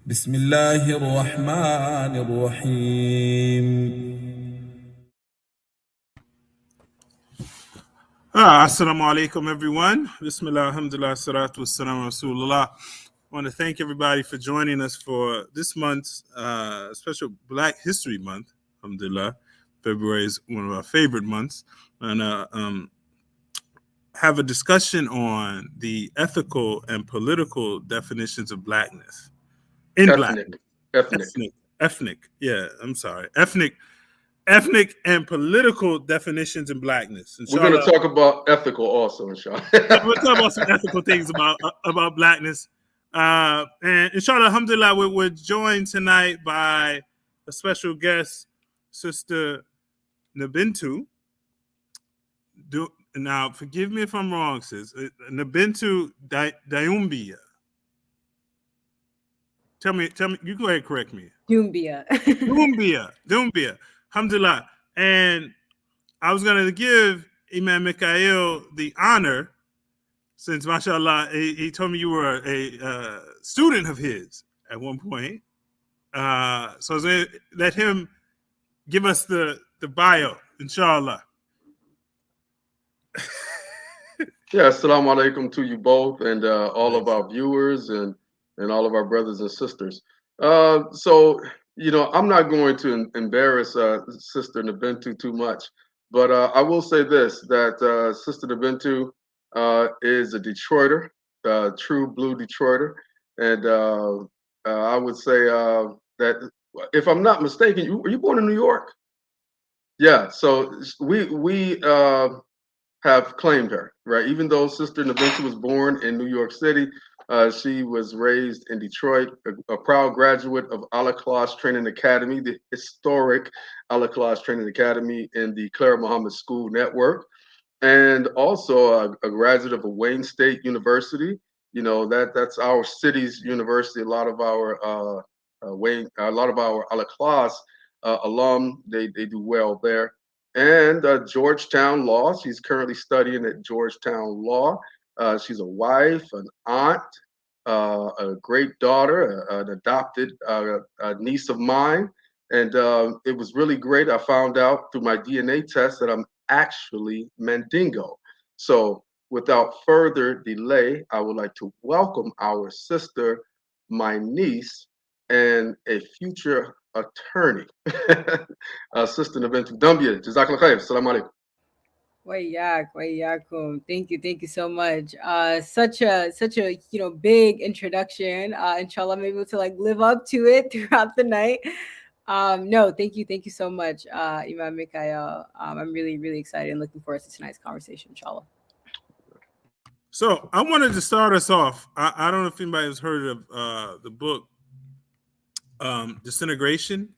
بسم الله الرحمن الرحيم. Assalamu alaikum, everyone. Bismillah, alhamdulillah, salatu wassalamu rasulullah. I want to thank everybody for joining us for this month's special Black History Month. Alhamdulillah. February is one of our favorite months. And have a discussion on the ethical and political definitions of blackness. Ethnic. Ethnic and political definitions in blackness. Inshallah. We're going to talk about ethical also, inshallah. We'll talk about some ethical things about blackness. And inshallah, alhamdulillah, we're joined tonight by a special guest, Sister Nabintou. Now, forgive me if I'm wrong, sis. Nabintou Doumbia. Tell me, you go ahead and correct me. Doumbia. Alhamdulillah. And I was going to give Imam Mika'il the honor, since, mashallah, he told me you were a student of his at one point. So I was going to let him give us the bio, inshallah. Yeah, assalamu alaikum to you both and all of our viewers and all of our brothers and sisters. So, I'm not going to embarrass Sister Nabintou too much, but I will say this, that Sister Nabintou is a Detroiter, true blue Detroiter. And I would say that, if I'm not mistaken, were you born in New York? Yeah, so we have claimed her, right? Even though Sister Nabintou was born in New York City, she was raised in Detroit, a proud graduate of Al-Ikhlas Training Academy, the historic Al-Ikhlas Training Academy in the Clara Muhammad School Network, and also a graduate of Wayne State University. That's our city's university. A lot of our Al-Ikhlas alum, they do well there. And Georgetown Law. She's currently studying at Georgetown Law. She's a wife, an aunt, a great daughter, an adopted niece of mine. And it was really great. I found out through my DNA test that I'm actually Mandingo. So without further delay, I would like to welcome our sister, my niece, and a future attorney, Sister Nabintou Doumbia. Jazakallah khair. Assalamu alaikum. Thank you so much. Such a big introduction. Inshallah, I'm able to live up to it throughout the night. No, thank you so much, Imam Mika'il. I'm really excited and looking forward to tonight's conversation, inshallah. So I wanted to start us off. I don't know if anybody has heard of the book Disintegration,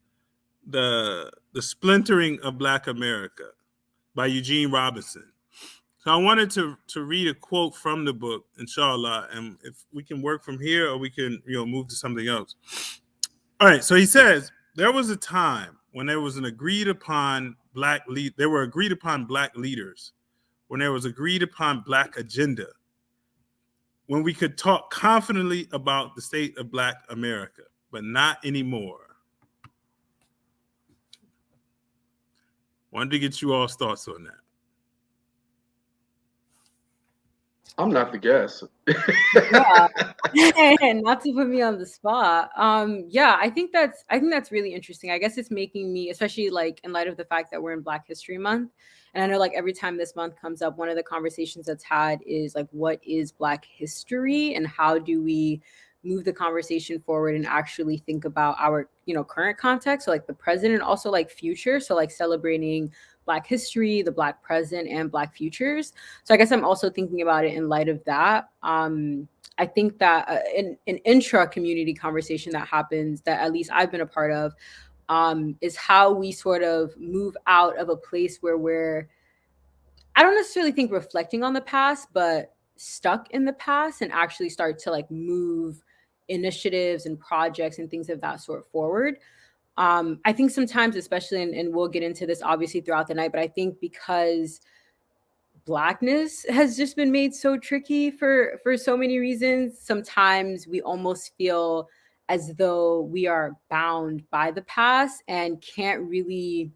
the Splintering of Black America by Eugene Robinson. So I wanted to read a quote from the book, inshallah, and if we can work from here or we can move to something else. All right, so he says, there was a time when there was an agreed upon black leaders, when there was agreed upon black agenda, when we could talk confidently about the state of Black America, but not anymore. Wanted to get you all's thoughts on that. I'm not the guest. Yeah. Not to put me on the spot. Yeah, I think that's really interesting. I guess it's making me, especially in light of the fact that we're in Black History Month. And I know every time this month comes up, one of the conversations that's had is what is Black history and how do we move the conversation forward and actually think about our, current context. So the present and also future. So celebrating Black history, the Black present, and Black futures. So I guess I'm also thinking about it in light of that. I think that an intra-community conversation that happens, that at least I've been a part of, is how we sort of move out of a place where we're, I don't necessarily think reflecting on the past, but stuck in the past, and actually start to move initiatives and projects and things of that sort forward. I think sometimes, especially, and we'll get into this obviously throughout the night, but I think because Blackness has just been made so tricky for so many reasons, sometimes we almost feel as though we are bound by the past and can't really,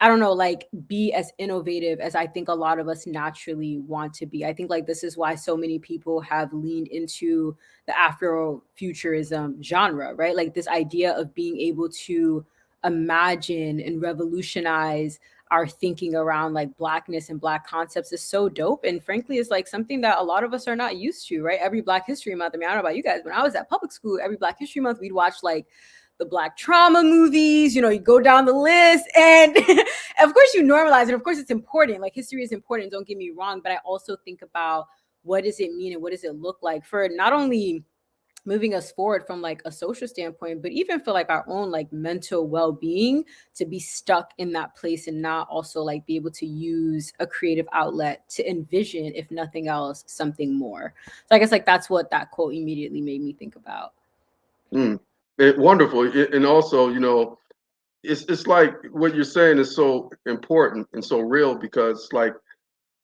I don't know, like be as innovative as I think a lot of us naturally want to be. I think like this is why so many people have leaned into the Afrofuturism genre, right? Like this idea of being able to imagine and revolutionize our thinking around like Blackness and Black concepts is so dope. And frankly, it's like something that a lot of us are not used to, right? Every Black History Month, I mean, I don't know about you guys, when I was at public school, every Black History Month, we'd watch like the Black trauma movies, you know, you go down the list and of course you normalize it. Of course it's important. Like history is important, don't get me wrong. But I also think about what does it mean and what does it look like for not only moving us forward from like a social standpoint, but even for like our own like mental well-being, to be stuck in that place and not also like be able to use a creative outlet to envision, if nothing else, something more. So I guess like that's what that quote immediately made me think about. Wonderful. And also, you know, it's like what you're saying is so important and so real, because like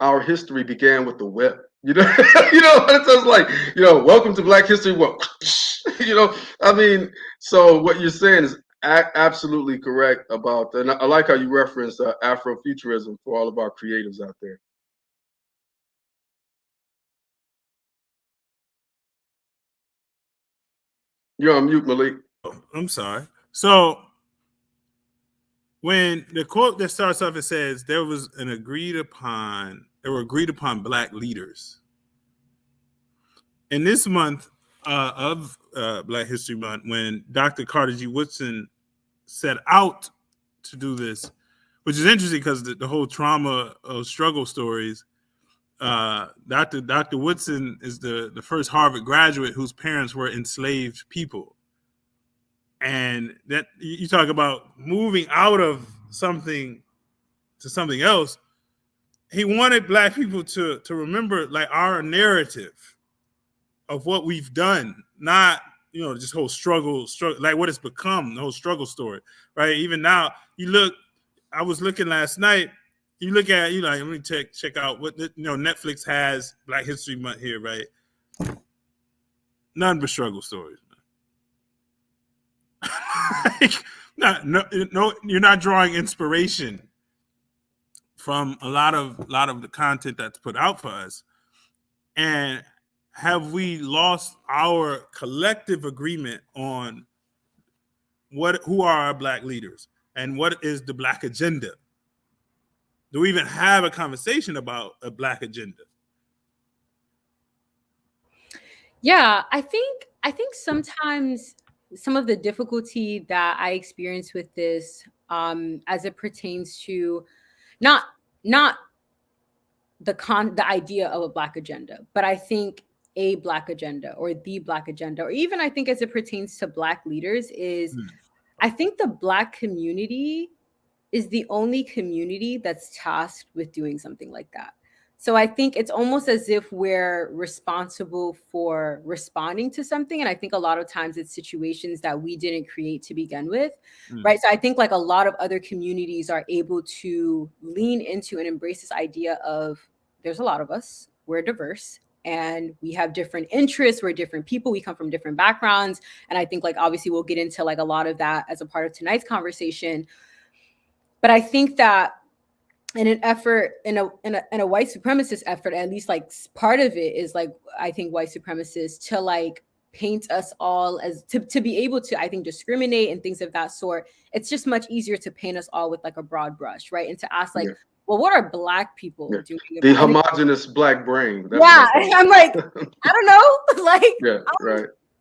our history began with the whip. You know, you know, it's just like, you know, welcome to Black History. Well, you know, I mean, so what you're saying is absolutely correct about, and I like how you reference Afrofuturism for all of our creatives out there. You're on mute, Malik. Oh, I'm sorry. So when the quote that starts off, it says there were agreed upon Black leaders. In this month of Black History Month, when Dr. Carter G. Woodson set out to do this, which is interesting because the whole trauma of struggle stories, Dr. Woodson is the first Harvard graduate whose parents were enslaved people. And that you talk about moving out of something to something else. He wanted Black people to remember like our narrative of what we've done, not, you know, just whole struggle, like what it's become, the whole struggle story, right? Even now, you look, I was looking last night, you look at, you know, let me check out what, you know, Netflix has Black History Month here, right? None but struggle stories. Like, no, you're not drawing inspiration from a lot of the content that's put out for us. And have we lost our collective agreement on who are our Black leaders and what is the Black agenda? Do we even have a conversation about a Black agenda? Yeah, I think sometimes some of the difficulty that I experience with this, as it pertains to not the idea of a Black agenda, but I think a Black agenda or the Black agenda, or even I think as it pertains to Black leaders, is I think the Black community is the only community that's tasked with doing something like that. So I think it's almost as if we're responsible for responding to something. And I think a lot of times it's situations that we didn't create to begin with, right? So I think like a lot of other communities are able to lean into and embrace this idea of there's a lot of us, we're diverse, and we have different interests, we're different people, we come from different backgrounds. And I think like obviously we'll get into like a lot of that as a part of tonight's conversation. But I think that in an effort, in a white supremacist effort, at least like part of it is like, I think white supremacists to like paint us all as to be able to, I think, discriminate and things of that sort. It's just much easier to paint us all with like a broad brush, right? And to ask like, well, what are Black people doing? The homogenous Black brain. I'm like, I don't know. Like,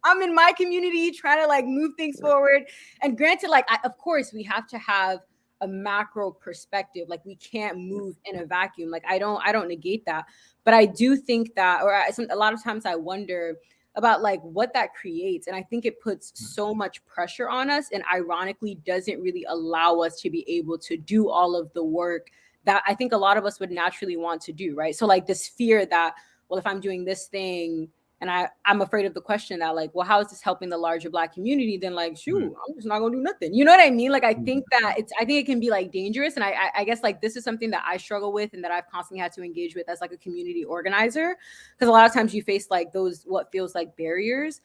I'm in my community trying to like move things forward. And granted, like, of course, we have to have a macro perspective. Like we can't move in a vacuum. Like I don't negate that, but I do think that, or a lot of times I wonder about like what that creates. And I think it puts so much pressure on us, and ironically doesn't really allow us to be able to do all of the work that I think a lot of us would naturally want to do, right? So like this fear that, well, if I'm doing this thing and I'm afraid of the question that like, well, how is this helping the larger Black community? Then like, shoot, I'm just not gonna do nothing. You know what I mean? Like, I think that I think it can be like dangerous. And I guess like this is something that I struggle with and that I've constantly had to engage with as like a community organizer. Because a lot of times you face like those, what feels like barriers.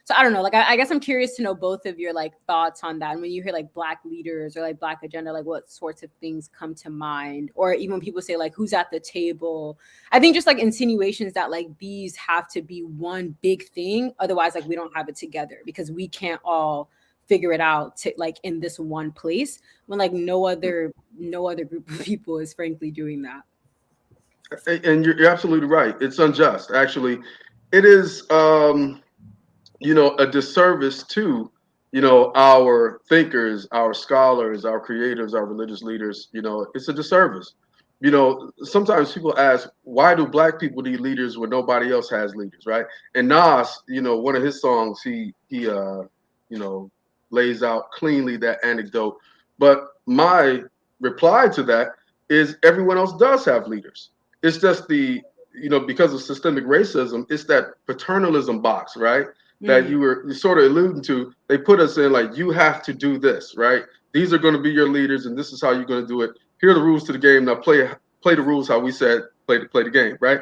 So I don't know, like, I guess I'm curious to know both of your like thoughts on that. And when you hear like Black leaders or like Black agenda, like what sorts of things come to mind? Or even when people say like, who's at the table? I think just like insinuations that like these have to be one big thing. Otherwise, like we don't have it together because we can't all figure it out to like in this one place when like no other group of people is frankly doing that. And you're absolutely right. It's unjust. Actually, it is, a disservice to, our thinkers, our scholars, our creators, our religious leaders. It's a disservice. Sometimes people ask, why do Black people need leaders when nobody else has leaders, right? And Nas, one of his songs, he lays out cleanly that anecdote. But my reply to that is everyone else does have leaders. It's just because of systemic racism, it's that paternalism box, right? That you sort of alluding to. They put us in like, you have to do this, right? These are going to be your leaders, and this is how you're going to do it. Here are the rules to the game. Now play the rules how we said play the game, right?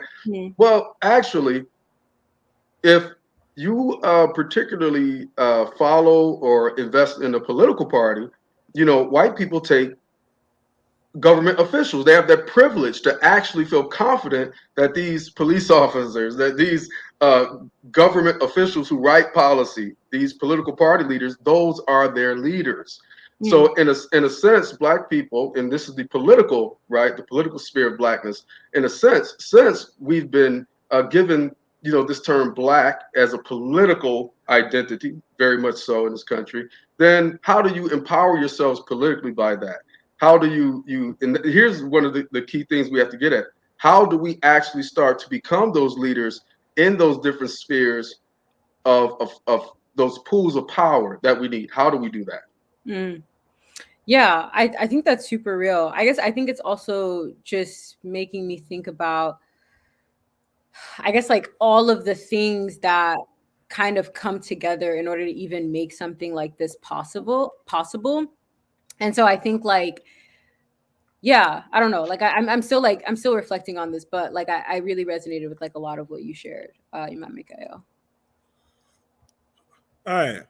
Well, actually, if you particularly follow or invest in a political party, white people take government officials. They have that privilege to actually feel confident that these police officers, that these government officials who write policy, these political party leaders, those are their leaders. So in a sense, Black people, and this is the political, right, the political sphere of Blackness, in a sense, since we've been given, this term Black as a political identity, very much so in this country, then how do you empower yourselves politically by that? How do you and here's one of the key things we have to get at. How do we actually start to become those leaders in those different spheres of those pools of power that we need? How do we do that? Yeah, I think that's super real. I guess I think it's also just making me think about, I guess, like all of the things that kind of come together in order to even make something like this possible. And so I think like, yeah, I don't know. Like I'm still reflecting on this, but like I really resonated with like a lot of what you shared, Imam Mika'il. All right.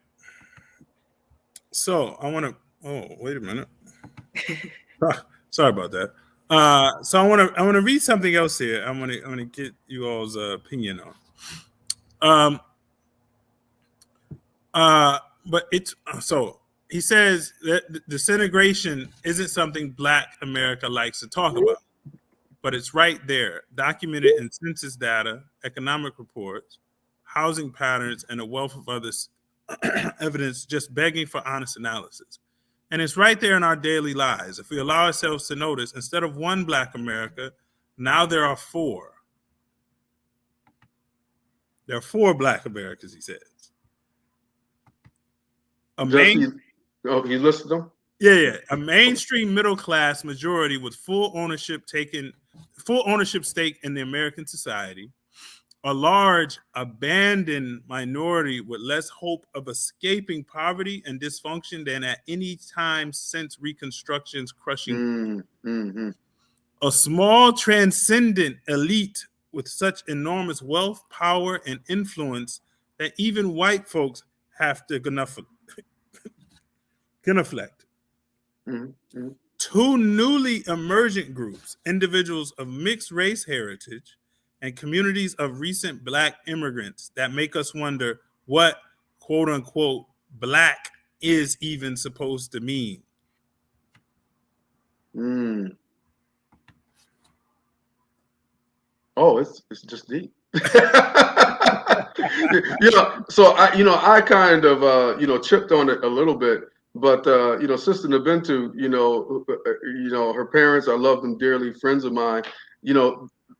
So I want to. Oh, wait a minute. Sorry about that. So I want to read something else here. I want to get you all's opinion on. But it's so he says that disintegration isn't something Black America likes to talk about, but it's right there, documented in census data, economic reports, housing patterns, and a wealth of other evidence just begging for honest analysis. And it's right there in our daily lives. If we allow ourselves to notice, instead of one Black America, now there are four. There are four Black Americas, he says. He listed them? Yeah. A mainstream middle class majority with full ownership stake in the American society. A large abandoned minority with less hope of escaping poverty and dysfunction than at any time since Reconstruction's crushing. A small transcendent elite with such enormous wealth, power, and influence that even white folks have to genuflect. Two newly emergent groups, individuals of mixed race heritage and communities of recent Black immigrants that make us wonder what, quote unquote, Black is even supposed to mean. Oh, it's just deep. So I kind of chipped on it a little bit, but Sister Nabintou, her parents, I love them dearly, friends of mine,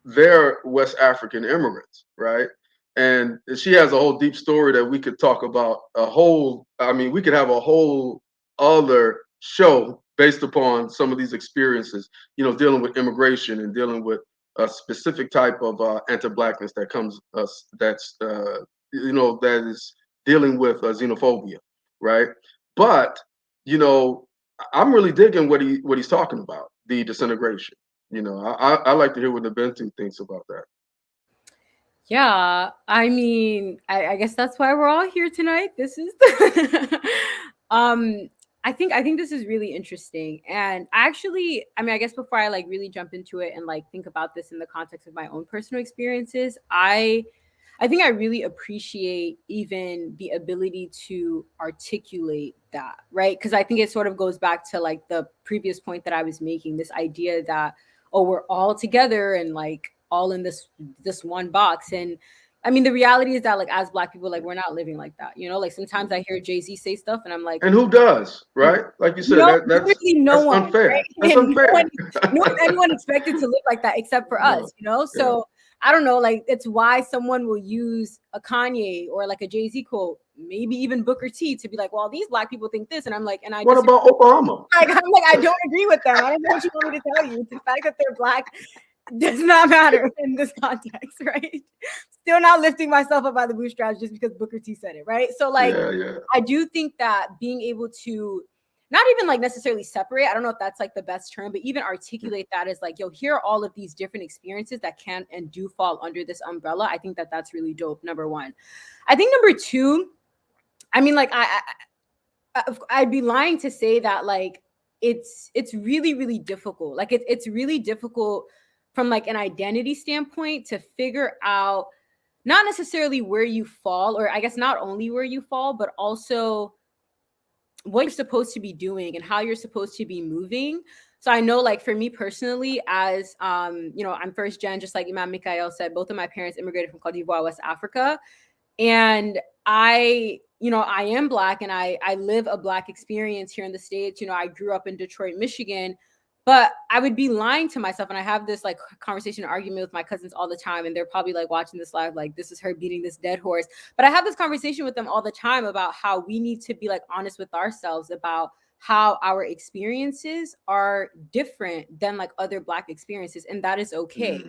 they're West African immigrants, right? And she has a whole deep story that we could talk about we could have a whole other show based upon some of these experiences, dealing with immigration and dealing with a specific type of anti-Blackness that comes that is dealing with xenophobia, right? But I'm really digging what he's talking about, the disintegration. I like to hear what Nabintou thinks about that. Yeah, I mean, I guess that's why we're all here tonight. This is the I think this is really interesting. And actually, I mean, I guess before I like really jump into it and like think about this in the context of my own personal experiences, I think I really appreciate even the ability to articulate that, right? Because I think it sort of goes back to like the previous point that I was making, this idea that, oh, we're all together and like all in this one box. And I mean, the reality is that like as Black people, like we're not living like that, you know. Like sometimes I hear Jay-Z say stuff and I'm like, And who does, right? Like you said, literally no that's one, unfair. right? That's And unfair. no one anyone expected to live like that except for us, you know. So I don't know, like it's why someone will use a Kanye or like a Jay-Z quote, maybe even Booker T, to be like, well, these Black people think this, and I'm like, and I what about Obama? like, I'm like, I don't agree with them. I don't know what you want me to tell you. The fact that they're Black does not matter in this context, right? Still not lifting myself up by the bootstraps just because Booker T said it, right? So like, I do think that being able to not even like necessarily separate, I don't know if that's like the best term, but even articulate that as like, yo, here are all of these different experiences that can and do fall under this umbrella. I think that that's really dope, number one. I think number two, I mean, like I'd be lying to say that like it's really, really difficult. Like it's really difficult from like an identity standpoint to figure out not necessarily where you fall, or I guess not only where you fall, but also what you're supposed to be doing and how you're supposed to be moving. So I know like for me personally, as you know, I'm first gen, just like Imam Mika'il said, both of my parents immigrated from Cote d'Ivoire, West Africa. And I am Black and I live a Black experience here in the States. You know, I grew up in Detroit, Michigan, but I would be lying to myself. And I have this like conversation, argument with my cousins all the time. And they're probably like watching this live, like this is her beating this dead horse. But I have this conversation with them all the time about how we need to be like honest with ourselves about how our experiences are different than like other Black experiences. And that is okay.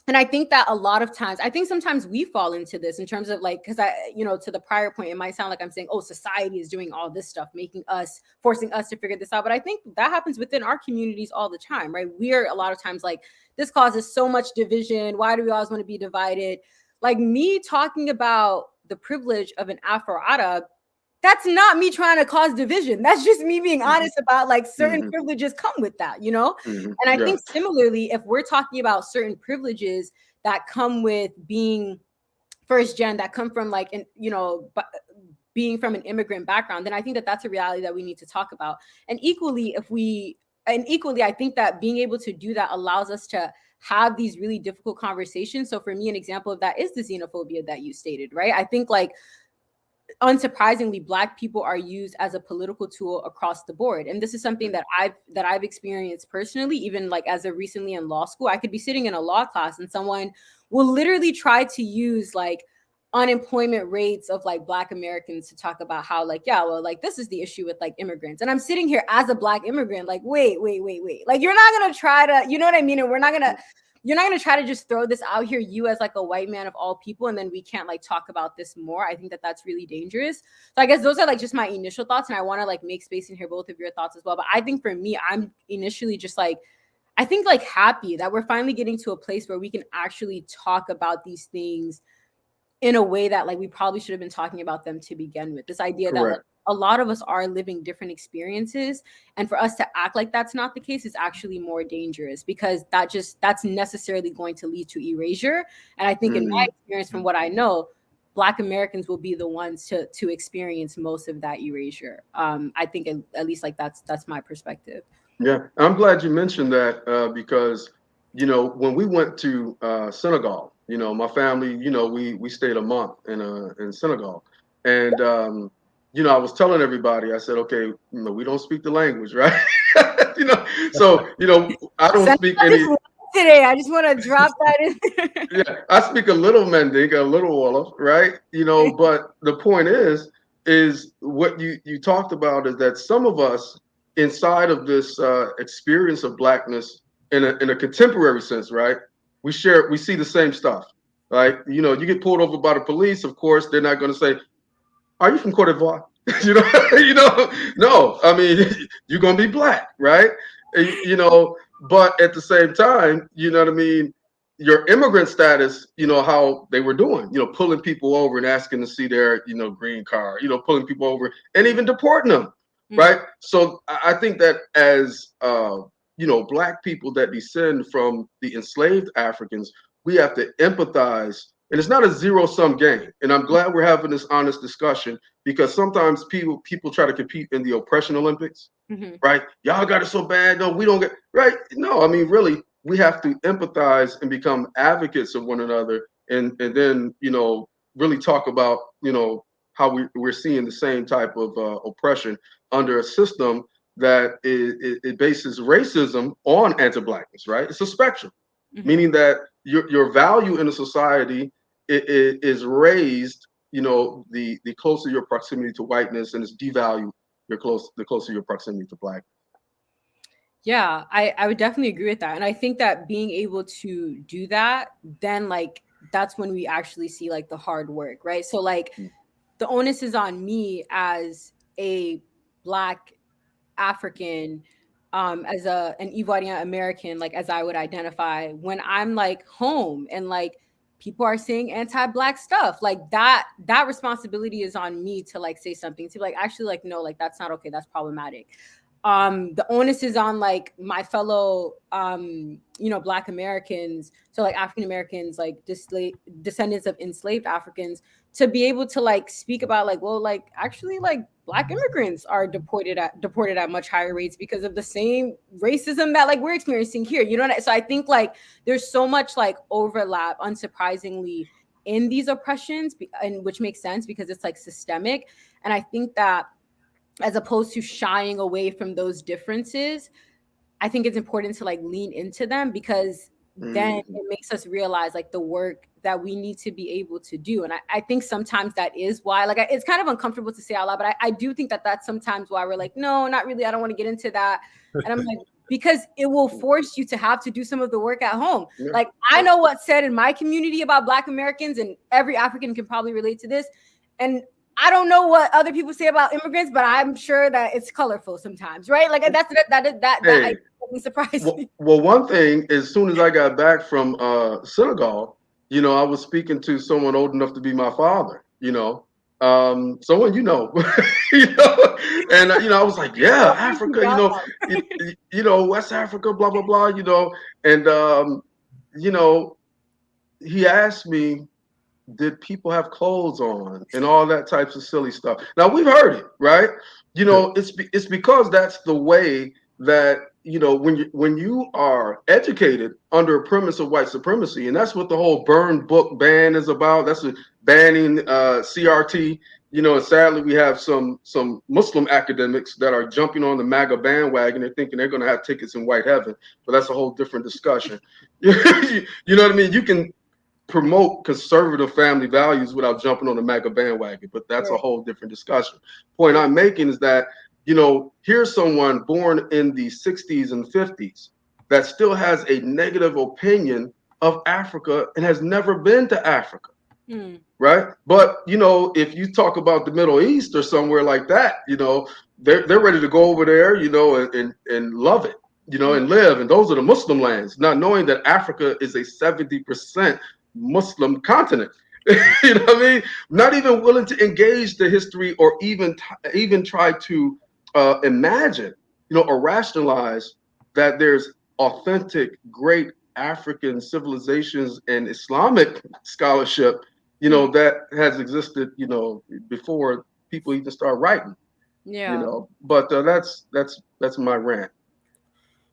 And I think that a lot of times, I think sometimes we fall into this in terms of like, because to the prior point, it might sound like I'm saying, oh, society is doing all this stuff, forcing us to figure this out. But I think that happens within our communities all the time, right? We are a lot of times like, this causes so much division. Why do we always want to be divided? Like me talking about the privilege of an Afro-Arab, that's not me trying to cause division. That's just me being honest about like certain privileges come with that, you know? And I think similarly, if we're talking about certain privileges that come with being first gen, that come from like, being from an immigrant background, then I think that that's a reality that we need to talk about. And equally, I think that being able to do that allows us to have these really difficult conversations. So for me, an example of that is the xenophobia that you stated, right? I think like, unsurprisingly, Black people are used as a political tool across the board. And this is something that I've experienced personally, even like as of recently in law school. I could be sitting in a law class and someone will literally try to use like unemployment rates of like Black Americans to talk about how like, yeah, well, like this is the issue with like immigrants. And I'm sitting here as a Black immigrant, like, wait. Like, you're not going to try to, you know what I mean? And you're not going to try to just throw this out here, you as like a white man of all people, and then we can't like talk about this more. I think that that's really dangerous. So I guess those are like just my initial thoughts, and I want to like make space and hear both of your thoughts as well. But I think for me, I'm initially just like, I think like happy that we're finally getting to a place where we can actually talk about these things in a way that like we probably should have been talking about them to begin with. This idea that like, a lot of us are living different experiences, and for us to act like that's not the case is actually more dangerous, because that's necessarily going to lead to erasure. And I think in my experience, from what I know, Black Americans will be the ones to experience most of that erasure. I think at least like that's my perspective. Yeah, I'm glad you mentioned that because when we went to Senegal, my family, we stayed a month in Senegal, and I was telling everybody, I said, okay, we don't speak the language, right? So I don't speak any. Today, I just want to drop that in. Yeah, I speak a little Mandinka, a little Wolof, right? But the point is what you talked about is that some of us inside of this experience of Blackness in a contemporary sense, right? We see the same stuff, right? You get pulled over by the police, of course, they're not going to say, are you from Cote d'Ivoire? No. I mean, you're gonna be Black, right? But at the same time, you know what I mean. your immigrant status, how they were doing, pulling people over and asking to see their, green card, pulling people over and even deporting them. Right. So I think that as, Black people that descend from the enslaved Africans, we have to empathize. And it's not a zero-sum game. And I'm glad we're having this honest discussion, because sometimes people try to compete in the oppression Olympics. Right. Y'all got it so bad. No, we don't get right. No, I mean, really, we have to empathize and become advocates of one another, and then, really talk about, how we're seeing the same type of oppression under a system that it bases racism on anti-Blackness, right? It's a spectrum, meaning that your value in a society is raised, the closer your proximity to whiteness, and it's devalued the closer your proximity to Black. Yeah, I would definitely agree with that. And I think that being able to do that, then like that's when we actually see like the hard work, right? So like the onus is on me as a Black African, as an Ivoirian American, like as I would identify, when I'm like home and like people are saying anti-Black stuff, like that responsibility is on me to like say something, to like actually like, no, like that's not okay, that's problematic. The onus is on like my fellow Black Americans, so like African Americans, like descendants of enslaved Africans, to be able to like speak about like, well, like actually like Black immigrants are deported at much higher rates because of the same racism that like we're experiencing here, so I think like there's so much like overlap, unsurprisingly, in these oppressions, and which makes sense because it's like systemic. And I think that as opposed to shying away from those differences, I think it's important to like lean into them, because then it makes us realize like the work that we need to be able to do. And I think sometimes that is why, like, it's kind of uncomfortable to say out loud, but I do think that that's sometimes why we're like, no, not really, I don't want to get into that. And I'm like, because it will force you to have to do some of the work at home. Like, I know what's said in my community about Black Americans, and every African can probably relate to this. And I don't know what other people say about immigrants, but I'm sure that it's colorful sometimes, right? Like that surprised me. Well, one thing, as soon as I got back from Senegal, I was speaking to someone old enough to be my father, someone and I was like, yeah, Africa, West Africa, blah blah blah, and he asked me, did people have clothes on and all that types of silly stuff. Now we've heard it, right? It's because that's the way that, when you are educated under a premise of white supremacy, and that's what the whole burn book ban is about. That's what banning CRT. And sadly we have some Muslim academics that are jumping on the MAGA bandwagon. They're thinking they're going to have tickets in white heaven, but that's a whole different discussion. You know what I mean? You can promote conservative family values without jumping on the MAGA bandwagon, but that's a whole different discussion. Point I'm making is that, here's someone born in the 60s and 50s that still has a negative opinion of Africa and has never been to Africa. Right. But, if you talk about the Middle East or somewhere like that, they're ready to go over there, and love it, and live. And those are the Muslim lands, not knowing that Africa is a 70% Muslim continent. You know what I mean? Not even willing to engage the history or even try to imagine, or rationalize that there's authentic, great African civilizations and Islamic scholarship, that has existed, before people even start writing. But that's my rant.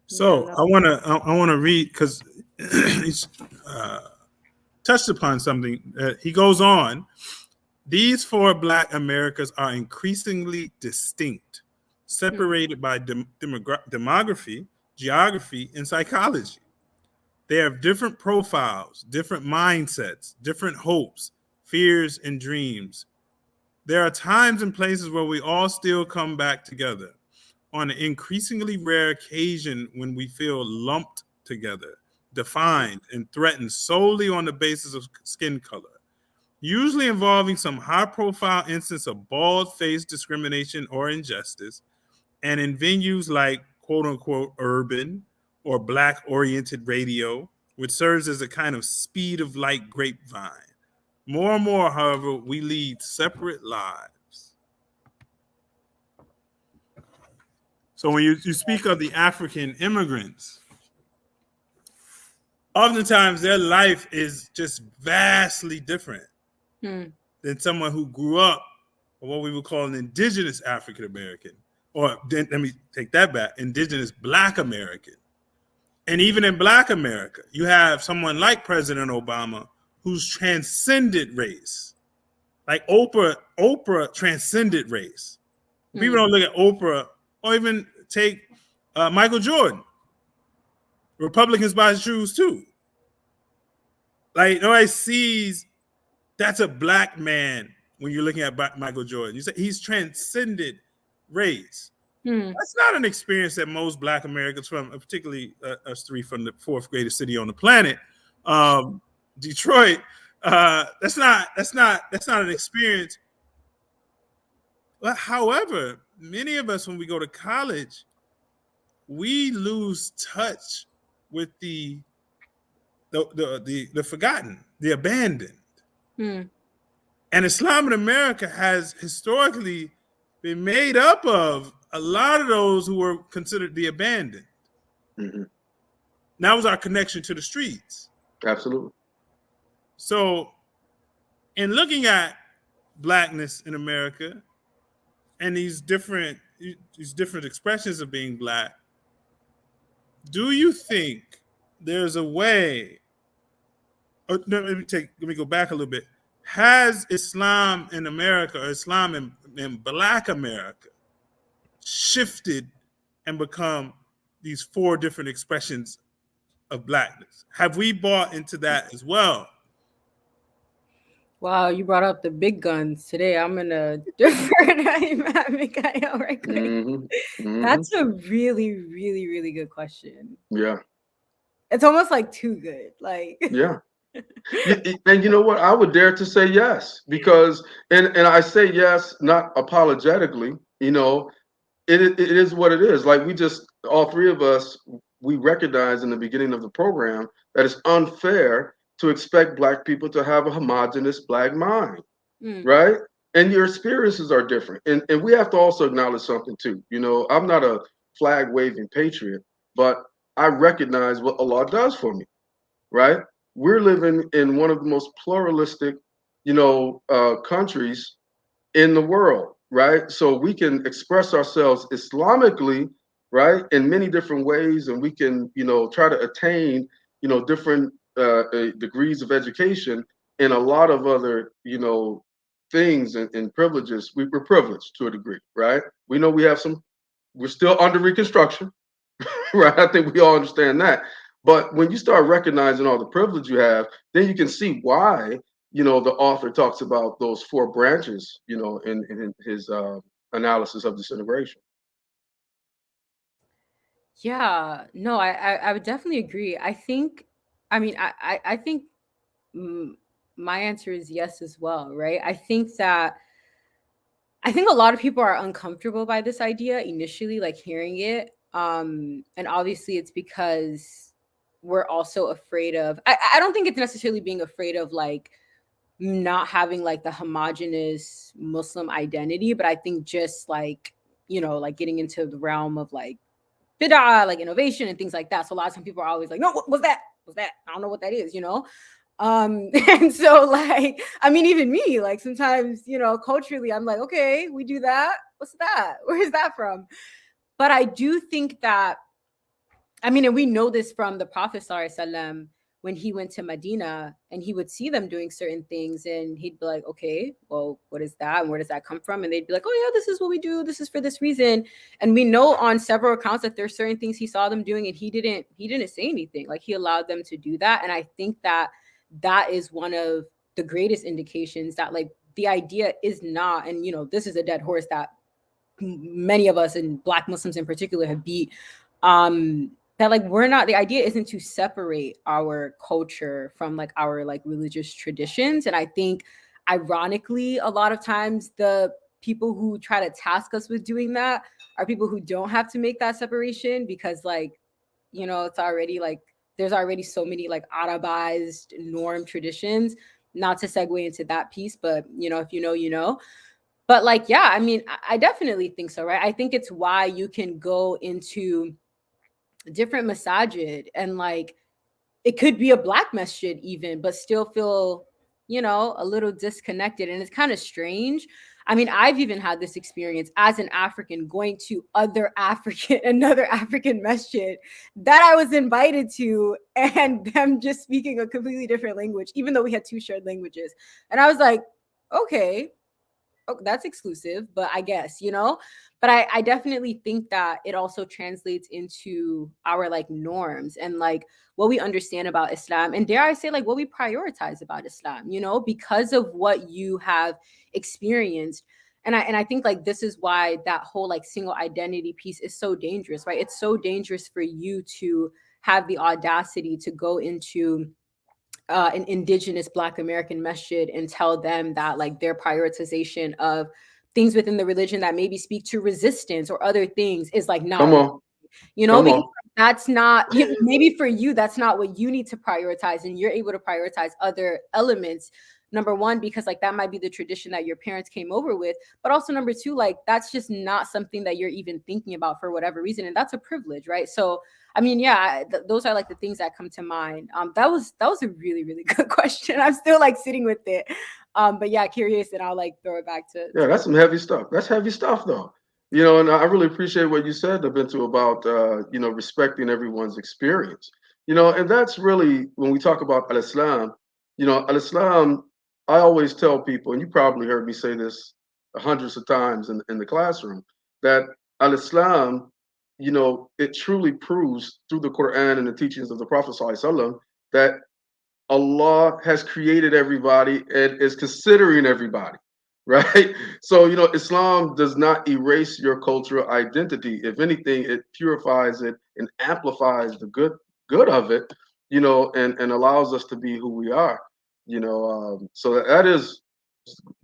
So I want to read, because he's touched upon something. He goes on. These four Black Americas are increasingly distinct, separated by demography, geography, and psychology. They have different profiles, different mindsets, different hopes, fears, and dreams. There are times and places where we all still come back together, on an increasingly rare occasion when we feel lumped together, defined, and threatened solely on the basis of skin color, usually involving some high-profile instance of bald-faced discrimination or injustice, and in venues like quote-unquote urban or Black-oriented radio, which serves as a kind of speed of light grapevine. More and more, however, we lead separate lives. So when you speak of the African immigrants, oftentimes their life is just vastly different than someone who grew up or what we would call an indigenous African American, or let me take that back, indigenous Black American. And even in Black America, you have someone like President Obama who's transcended race. Like Oprah transcended race. People don't look at Oprah, or even take Michael Jordan. Republicans buy shoes too. Like nobody sees that's a Black man when you're looking at Michael Jordan. You say he's transcended race. That's not an experience that most Black Americans, from particularly us three from the fourth greatest city on the planet, Detroit. That's not an experience. But however, many of us, when we go to college, we lose touch with the forgotten, the abandoned. And Islam in America has historically been made up of a lot of those who were considered the abandoned. That was our connection to the streets. Absolutely. So in looking at Blackness in America and these different expressions of being Black, do you think there's a way, let me go back a little bit. Has Islam in America, or Islam in Black America, shifted and become these four different expressions of Blackness? Have we bought into that as well? Wow, you brought up the big guns today. I'm gonna defer to Mika'il right quick. That's a really, really, really good question. Yeah. It's almost like too good. Like yeah. And you know what? I would dare to say yes, because and I say yes not apologetically. You know, it is what it is. Like we just, all three of us, we recognize in the beginning of the program that it's unfair to expect Black people to have a homogenous Black mind, right? And your experiences are different. And we have to also acknowledge something too. You know, I'm not a flag waving patriot, but I recognize what Allah does for me, right? We're living in one of the most pluralistic, countries in the world, right? So we can express ourselves Islamically, right, in many different ways, and we can, try to attain, different degrees of education and a lot of other, things and privileges. We're privileged to a degree, right? We know we're still under reconstruction, right? I think we all understand that. But when you start recognizing all the privilege you have, then you can see why, the author talks about those four branches, in his analysis of disintegration. Yeah, no, I would definitely agree. I think my answer is yes as well, right? I think a lot of people are uncomfortable by this idea initially, like hearing it. And obviously it's because we're also afraid of, I don't think it's necessarily being afraid of like not having like the homogenous Muslim identity, but I think just like, like getting into the realm of like bid'ah, like innovation and things like that. So a lot of times people are always like, no, what was that? What's that? I don't know what that is, and so like, I mean, even me, like sometimes, culturally, I'm like, okay, we do that. What's that? Where is that from? But I do think that, and we know this from the Prophet Sallallahu Alaihi Wasallam, when he went to Medina and he would see them doing certain things and he'd be like, okay, well, what is that? And where does that come from? And they'd be like, oh yeah, this is what we do. This is for this reason. And we know on several accounts that there's certain things he saw them doing and he didn't say anything. Like he allowed them to do that. And I think that is one of the greatest indications that like the idea is not, and this is a dead horse that many of us and Black Muslims in particular have beat, that like the idea isn't to separate our culture from like our like religious traditions. And I think ironically, a lot of times the people who try to task us with doing that are people who don't have to make that separation, because like, it's already like there's already so many like Arabized norm traditions. Not to segue into that piece, but if you know, you know. But like, yeah, I mean, I definitely think so, right? I think it's why you can go into different masajid and like it could be a black masjid even, but still feel, a little disconnected. And it's kind of strange. I mean, I've even had this experience as an African going to another African masjid that I was invited to, and them just speaking a completely different language, even though we had 2 shared languages. And I was like, okay, that's exclusive, but I guess, but I definitely think that it also translates into our like norms and like what we understand about Islam, and dare I say like what we prioritize about Islam, because of what you have experienced. And I think like this is why that whole like single identity piece is so dangerous, right? It's so dangerous for you to have the audacity to go into an indigenous Black American masjid and tell them that like their prioritization of things within the religion that maybe speak to resistance or other things is like not, because that's not, maybe for you, that's not what you need to prioritize. And you're able to prioritize other elements. Number one, because like that might be the tradition that your parents came over with, but also number two, like that's just not something that you're even thinking about for whatever reason. And that's a privilege, right? So, I mean, yeah, those are like the things that come to mind. That was a really, really good question. I'm still like sitting with it. But yeah, curious, and I'll like throw it back to. Yeah, that's some heavy stuff. That's heavy stuff though. And I really appreciate what you said, Nabintou, about respecting everyone's experience. And that's really when we talk about al-Islam, al-Islam, I always tell people, and you probably heard me say this hundreds of times in the classroom, that al-Islam, it truly proves through the Quran and the teachings of the Prophet ﷺ that Allah has created everybody and is considering everybody, right? So, Islam does not erase your cultural identity. If anything, it purifies it and amplifies the good of it, and allows us to be who we are. So that is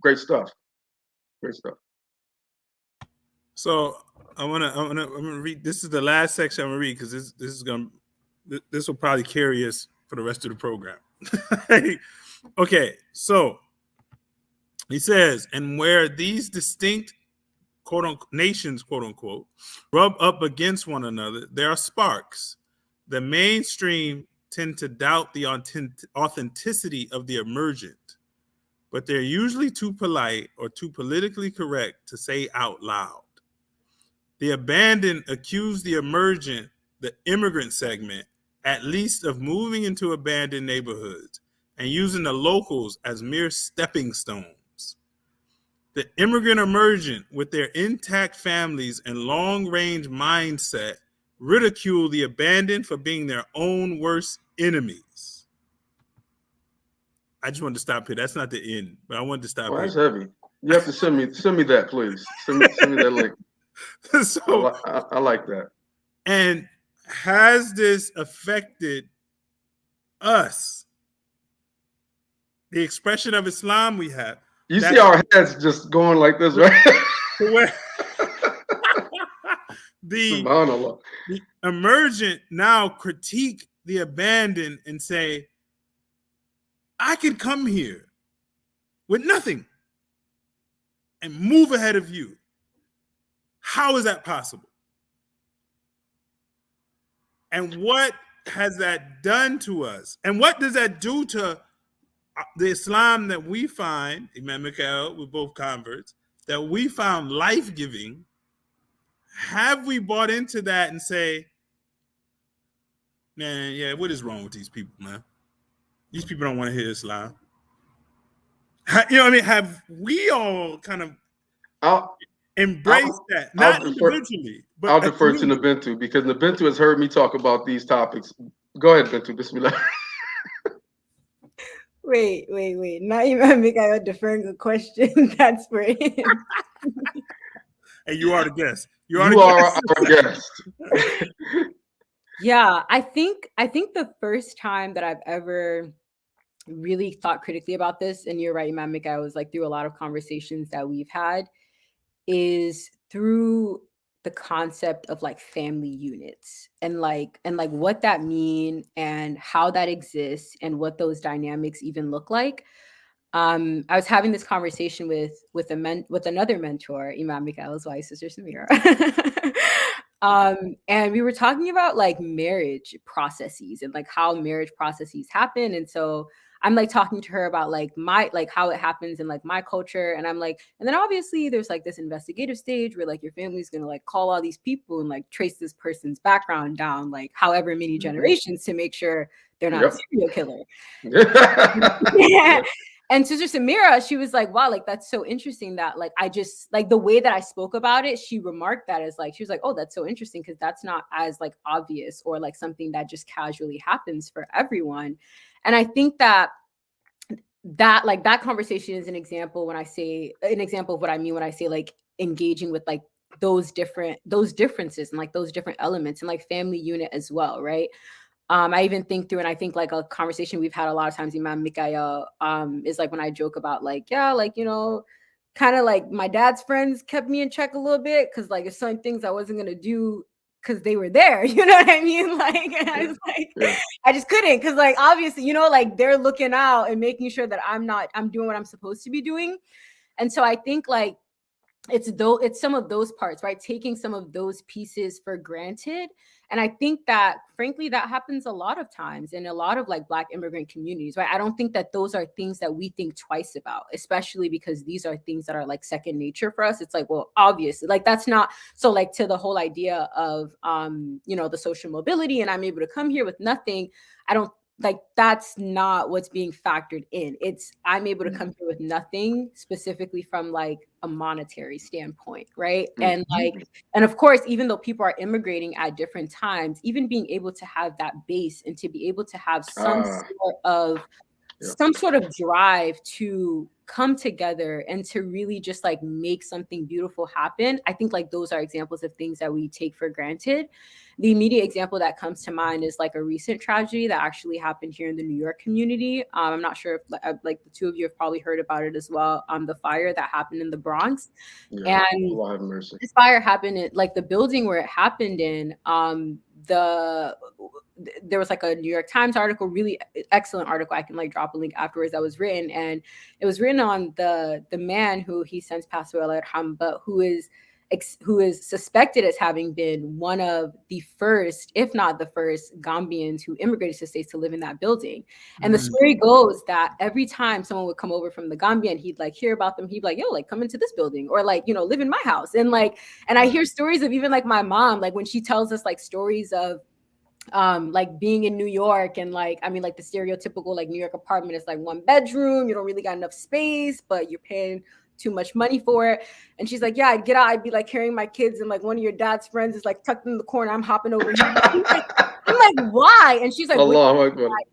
great stuff. Great stuff. So I'm gonna read. This is the last section I'm gonna read because this will probably carry us for the rest of the program. Okay, so he says, and where these distinct nations, quote unquote, rub up against one another, there are sparks. The mainstream tend to doubt the authenticity of the emergent, but they're usually too polite or too politically correct to say out loud. The abandoned accuse the emergent, the immigrant segment, at least of moving into abandoned neighborhoods and using the locals as mere stepping stones. The immigrant emergent, with their intact families and long-range mindset, ridicule the abandoned for being their own worst enemies. I just wanted to stop here. That's not the end, but I wanted to stop here. That's heavy. You have to send me that, please. Send me that link. So I like that. And has this affected us? The expression of Islam we have. You see our heads just going like this, right? The emergent now critique the abandoned and say, I can come here with nothing and move ahead of you. How is that possible? And what has that done to us? And what does that do to the Islam that we find, Imam Mika'il, we're both converts, that we found life-giving? Have we bought into that and say, man, yeah, what is wrong with these people, man? These people don't want to hear Islam. You know what I mean? Have we all kind of embraced that? Not individually, but I'll defer to Nabintou, because Nabintou has heard me talk about these topics. Go ahead, Bintou. Bismillah. Wait. Not even Mika'il deferring a question. That's for him. And you are the guest. You are our guest. Yeah, I think the first time that I've ever really thought critically about this, and you're right, Imam Mika'il, was like through a lot of conversations that we've had, is through the concept of like family units and like what that mean and how that exists and what those dynamics even look like. I was having this conversation with another mentor, Imam Mika'il's wife, Sister Samira. And we were talking about like marriage processes and like how marriage processes happen. And so I'm like talking to her about like how it happens in like my culture. And I'm like, and then obviously there's like this investigative stage where like your family's gonna like call all these people and like trace this person's background down like however many generations to make sure they're not a serial killer. Yeah. And Sister Samira, she was like, wow, like, that's so interesting that like, I just like the way that I spoke about it, she remarked that as like, she was like, oh, that's so interesting because that's not as like obvious or like something that just casually happens for everyone. And I think that like that conversation is an example of what I mean when I say like engaging with like those differences and like those different elements and like family unit as well, right? I even think through, and I think like a conversation we've had a lot of times, Imam Mika'il, is like when I joke about like, yeah, like, you know, kind of like my dad's friends kept me in check a little bit because like there's certain things I wasn't gonna do because they were there, you know what I mean? Like, and I was like, I just couldn't because like obviously, you know, like they're looking out and making sure that I'm doing what I'm supposed to be doing. And so I think like it's some of those parts, right? Taking some of those pieces for granted. And I think that frankly, that happens a lot of times in a lot of like Black immigrant communities, right? I don't think that those are things that we think twice about, especially because these are things that are like second nature for us. It's like, well, obviously, like that's not so like to the whole idea of you know, the social mobility and I'm able to come here with nothing. I don't like that's not what's being factored in. It's I'm able to come here with nothing specifically from like a monetary standpoint, right? And like, and of course, even though people are immigrating at different times, even being able to have that base and to be able to have some sort of drive to come together and to really just like make something beautiful happen. I think like those are examples of things that we take for granted. The immediate example that comes to mind is like a recent tragedy that actually happened here in the New York community. I'm not sure if like the two of you have probably heard about it as well. The fire that happened in the Bronx. And Allah have mercy. This fire happened in like the building where it happened in. There was like a New York Times article, really excellent article. I can like drop a link afterwards that was written, and it was written on the man who he since passed away, Allah yarham, but who is suspected as having been one of the first, if not the first, Gambians who immigrated to the States to live in that building. And the story goes that every time someone would come over from the Gambia and he'd like hear about them, he'd be like, yo, like come into this building or like, you know, live in my house. And like, and I hear stories of even like my mom, like when she tells us like stories of like being in New York and like, I mean, like the stereotypical like New York apartment is like one bedroom, you don't really got enough space, but you're paying too much money for it. And she's like, yeah, I'd get out, I'd be like carrying my kids and like one of your dad's friends is like tucked in the corner, I'm hopping over here. I'm like, why? And she's like,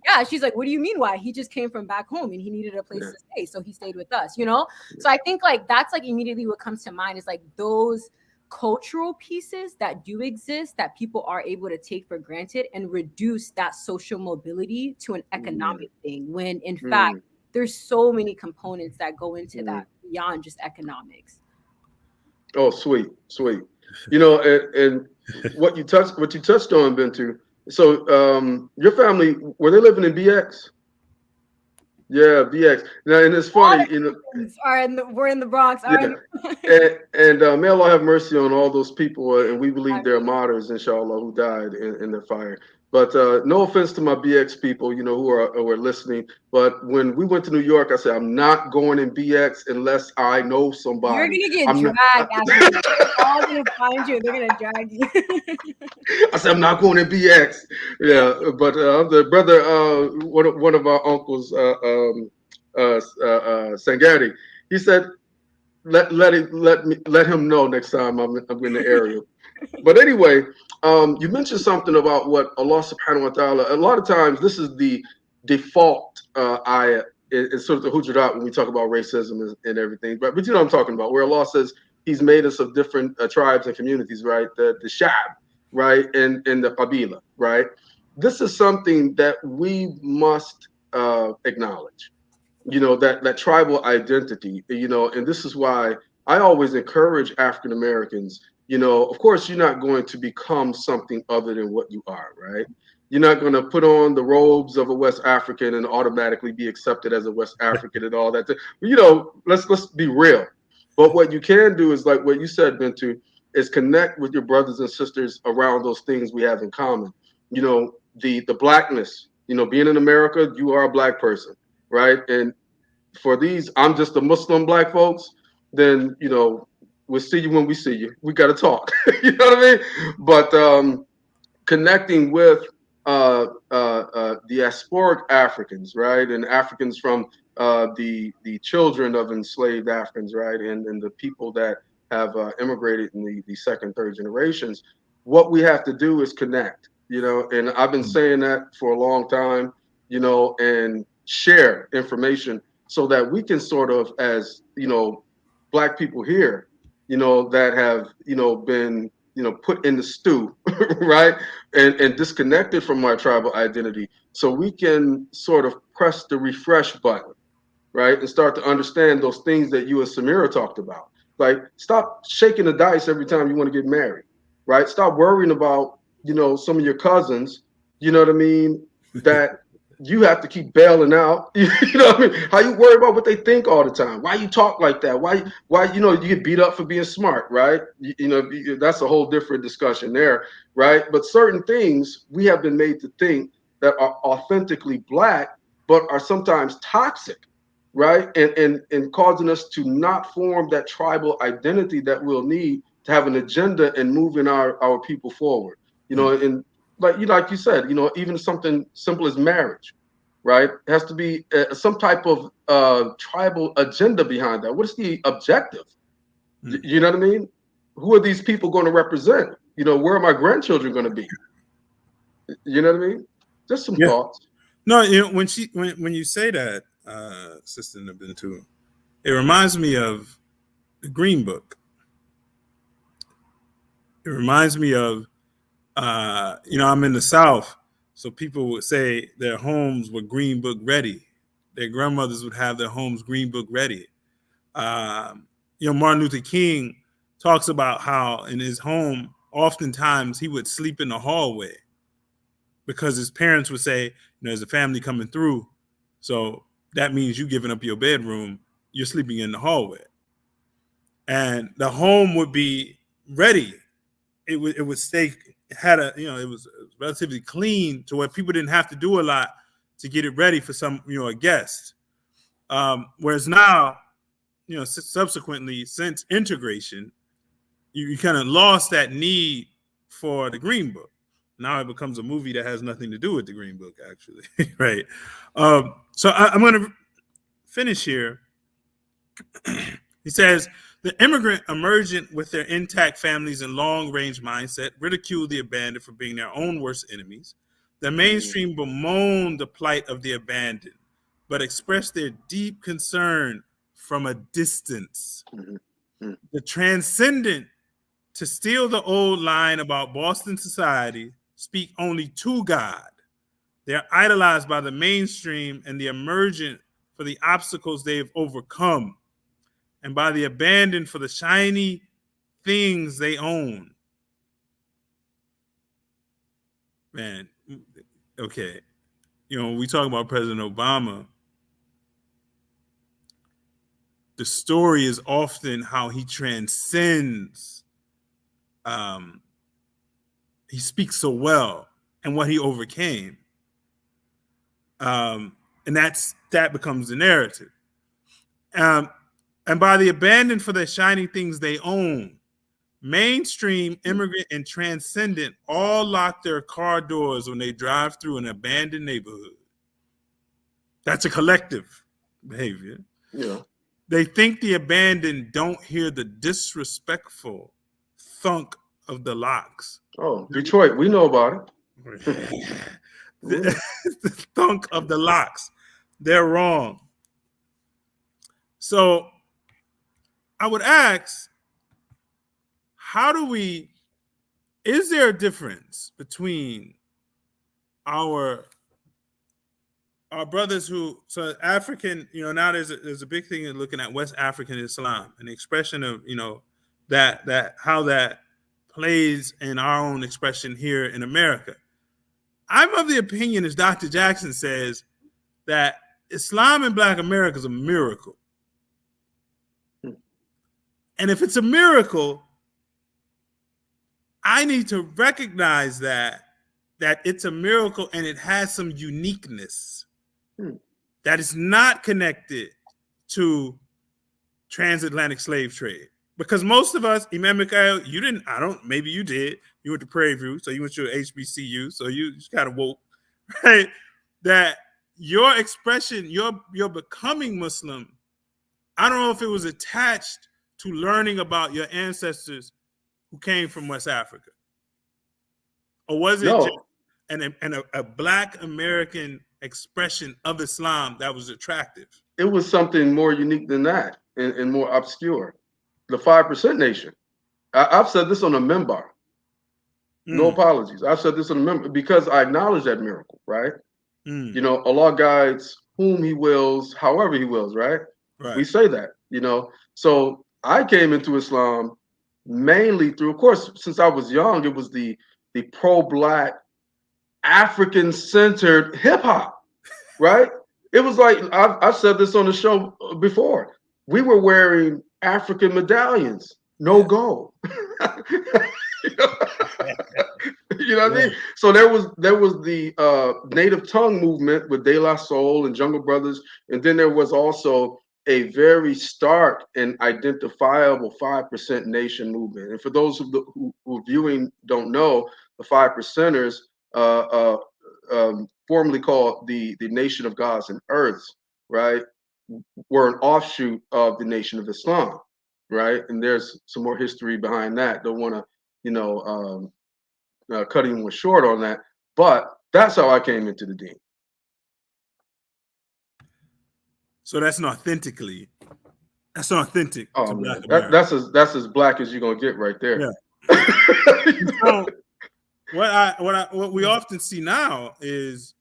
yeah, she's like, what do you mean why? He just came from back home and he needed a place to stay, so he stayed with us, you know? So I think like that's like immediately what comes to mind is like those cultural pieces that do exist that people are able to take for granted and reduce that social mobility to an economic thing when in fact there's so many components that go into that beyond just economics. Oh, sweet. You know, and what you touched on, Bintou. So your family, were they living in BX? Yeah, BX. Now, and it's funny, you know. We're in the Bronx. And may Allah have mercy on all those people, and we believe they're martyrs, inshallah, who died in the fire. But no offense to my BX people, you know, who are listening. But when we went to New York, I said, I'm not going in BX unless I know somebody. You're gonna get dragged after this. They're all gonna find you. They're gonna drag you. I said, I'm not going in BX. Yeah, but the brother, one of our uncles, Sangari, he said, let him know next time I'm in the area. But anyway, you mentioned something about what Allah subhanahu wa ta'ala, a lot of times this is the default ayah in sort of the Hujurat when we talk about racism and everything. But you know what I'm talking about, where Allah says he's made us of different tribes and communities, right? The Sha'ab, right? And the Qabila, right? This is something that we must acknowledge, you know, that tribal identity, you know, and this is why I always encourage African Americans of course, you're not going to become something other than what you are, right? You're not going to put on the robes of a West African and automatically be accepted as a West African and all that. Let's be real. But what you can do is like what you said, Bintu, is connect with your brothers and sisters around those things we have in common. The blackness. Being in America, you are a black person, right? And for these, I'm just a Muslim black folks. Then we'll see you when we see you. We got to talk. You know what I mean? But connecting with diasporic Africans, right, and Africans from the children of enslaved Africans, right, and the people that have immigrated in the second, third generations. What we have to do is connect, and I've been saying that for a long time, and share information so that we can sort of, as black people here, that have been put in the stew, right, and disconnected from our tribal identity, so we can sort of press the refresh button, right, and start to understand those things that you and Samira talked about. Like, stop shaking the dice every time you want to get married, right? Stop worrying about some of your cousins, you know what I mean, that you have to keep bailing out. You know what I mean? How you worry about what they think all the time? Why you talk like that? Why you get beat up for being smart, right? That's a whole different discussion there, right? But certain things we have been made to think that are authentically black, but are sometimes toxic, right? And causing us to not form that tribal identity that we'll need to have an agenda and moving our people forward. And like you said, even something simple as marriage, right? It has to be some type of tribal agenda behind that. What is the objective? You know what I mean? Who are these people going to represent? Where are my grandchildren going to be? You know what I mean? Just some thoughts. No, when you say that, Sister Nabintou, it reminds me of the Green Book. It reminds me of I'm in the South, so people would say their homes were Green Book ready. Their grandmothers would have their homes Green Book ready. Martin Luther King talks about how in his home, oftentimes he would sleep in the hallway because his parents would say, there's a family coming through, so that means you giving up your bedroom, you're sleeping in the hallway. And the home would be ready. It would stay, it was relatively clean to where people didn't have to do a lot to get it ready for a guest. Whereas now, subsequently, since integration, you kind of lost that need for the Green Book. Now it becomes a movie that has nothing to do with the Green Book, actually, right? So I'm going to finish here. He says, the immigrant emergent with their intact families and long-range mindset ridicule the abandoned for being their own worst enemies. The mainstream bemoan the plight of the abandoned, but express their deep concern from a distance. The transcendent, to steal the old line about Boston society, speak only to God. They're idolized by the mainstream and the emergent for the obstacles they've overcome, and by the abandoned for the shiny things they own. Man, okay. When we talk about President Obama, the story is often how he transcends. He speaks so well and what he overcame. And that becomes the narrative. And by the abandoned for the shiny things they own, mainstream, immigrant, and transcendent all lock their car doors when they drive through an abandoned neighborhood. That's a collective behavior. Yeah. They think the abandoned don't hear the disrespectful thunk of the locks. Oh, Detroit, we know about it. The thunk of the locks. They're wrong. So I would ask, is there a difference between our brothers so African, now there's a big thing in looking at West African Islam and the expression of, how that plays in our own expression here in America. I'm of the opinion, as Dr. Jackson says, that Islam in Black America is a miracle. And if it's a miracle, I need to recognize that it's a miracle and it has some uniqueness that is not connected to transatlantic slave trade. Because most of us, Imam Mika'il, you didn't, maybe you did. You went to Prairie View, so you went to HBCU, so you just kind of woke, right? That your expression, your becoming Muslim, I don't know if it was attached to learning about your ancestors who came from West Africa. Or was it just a Black American expression of Islam that was attractive? It was something more unique than that and more obscure. The 5% nation. I've said this on a minbar. No apologies. I've said this on a minbar because I acknowledge that miracle, right? You know, Allah guides whom he wills, however he wills, right? We say that, you know. So I came into Islam mainly through, of course, since I was young, it was the pro-Black, African-centered hip-hop, right? It was like, I've said this on the show before. We were wearing African medallions, no gold. You know what I mean? So there was the native tongue movement with De La Soul and Jungle Brothers, and then there was also a very stark and identifiable 5% nation movement. And for those who are viewing don't know, the 5%ers, formerly called the Nation of Gods and Earths, right, were an offshoot of the Nation of Islam, right? And there's some more history behind that. Don't want to, you know, cut anyone short on that, but that's how I came into the deen. So that's an authentic. Oh man, that's as Black as you're gonna get right there. Yeah. So what we often see now is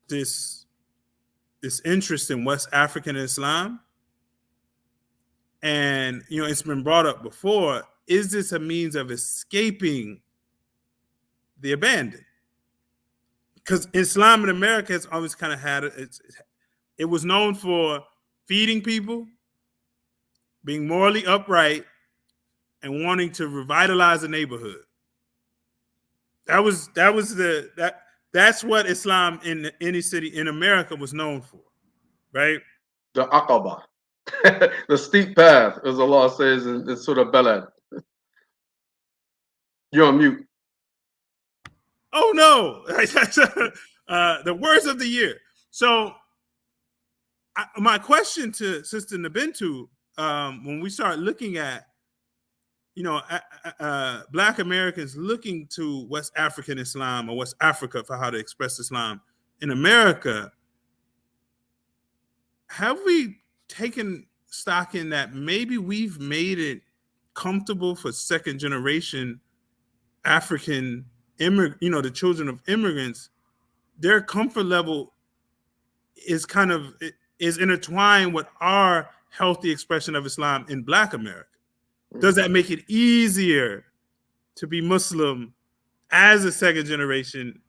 this interest in West African Islam, and you know it's been brought up before. Is this a means of escaping the abandoned? Because Islam in America has always kind of had it was known for feeding people, being morally upright, and wanting to revitalize the neighborhood. That's what Islam in any city in America was known for, right? The Aqaba, the steep path, as Allah says in Surah Balad. You're on mute. Oh no! The words of the year. So, my question to Sister Nabintou, when we start looking at, you know, Black Americans looking to West African Islam or West Africa for how to express Islam in America, have we taken stock in that maybe we've made it comfortable for second generation African the children of immigrants, their comfort level is is intertwined with our healthy expression of Islam in Black America? Does that make it easier to be Muslim as a second generation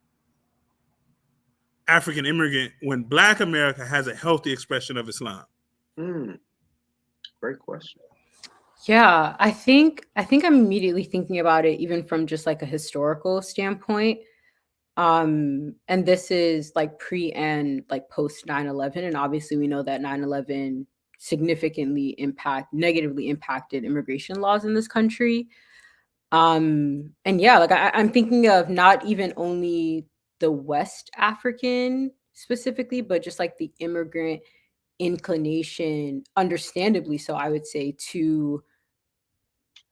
African immigrant when Black America has a healthy expression of Islam? Great question. Yeah, I think I'm immediately thinking about it even from just like a historical standpoint. And this is like pre and like post 9/11. And obviously we know that 9/11 significantly negatively impacted immigration laws in this country. And yeah, like I'm thinking of not even only the West African specifically, but just like the immigrant inclination, understandably so, I would say, to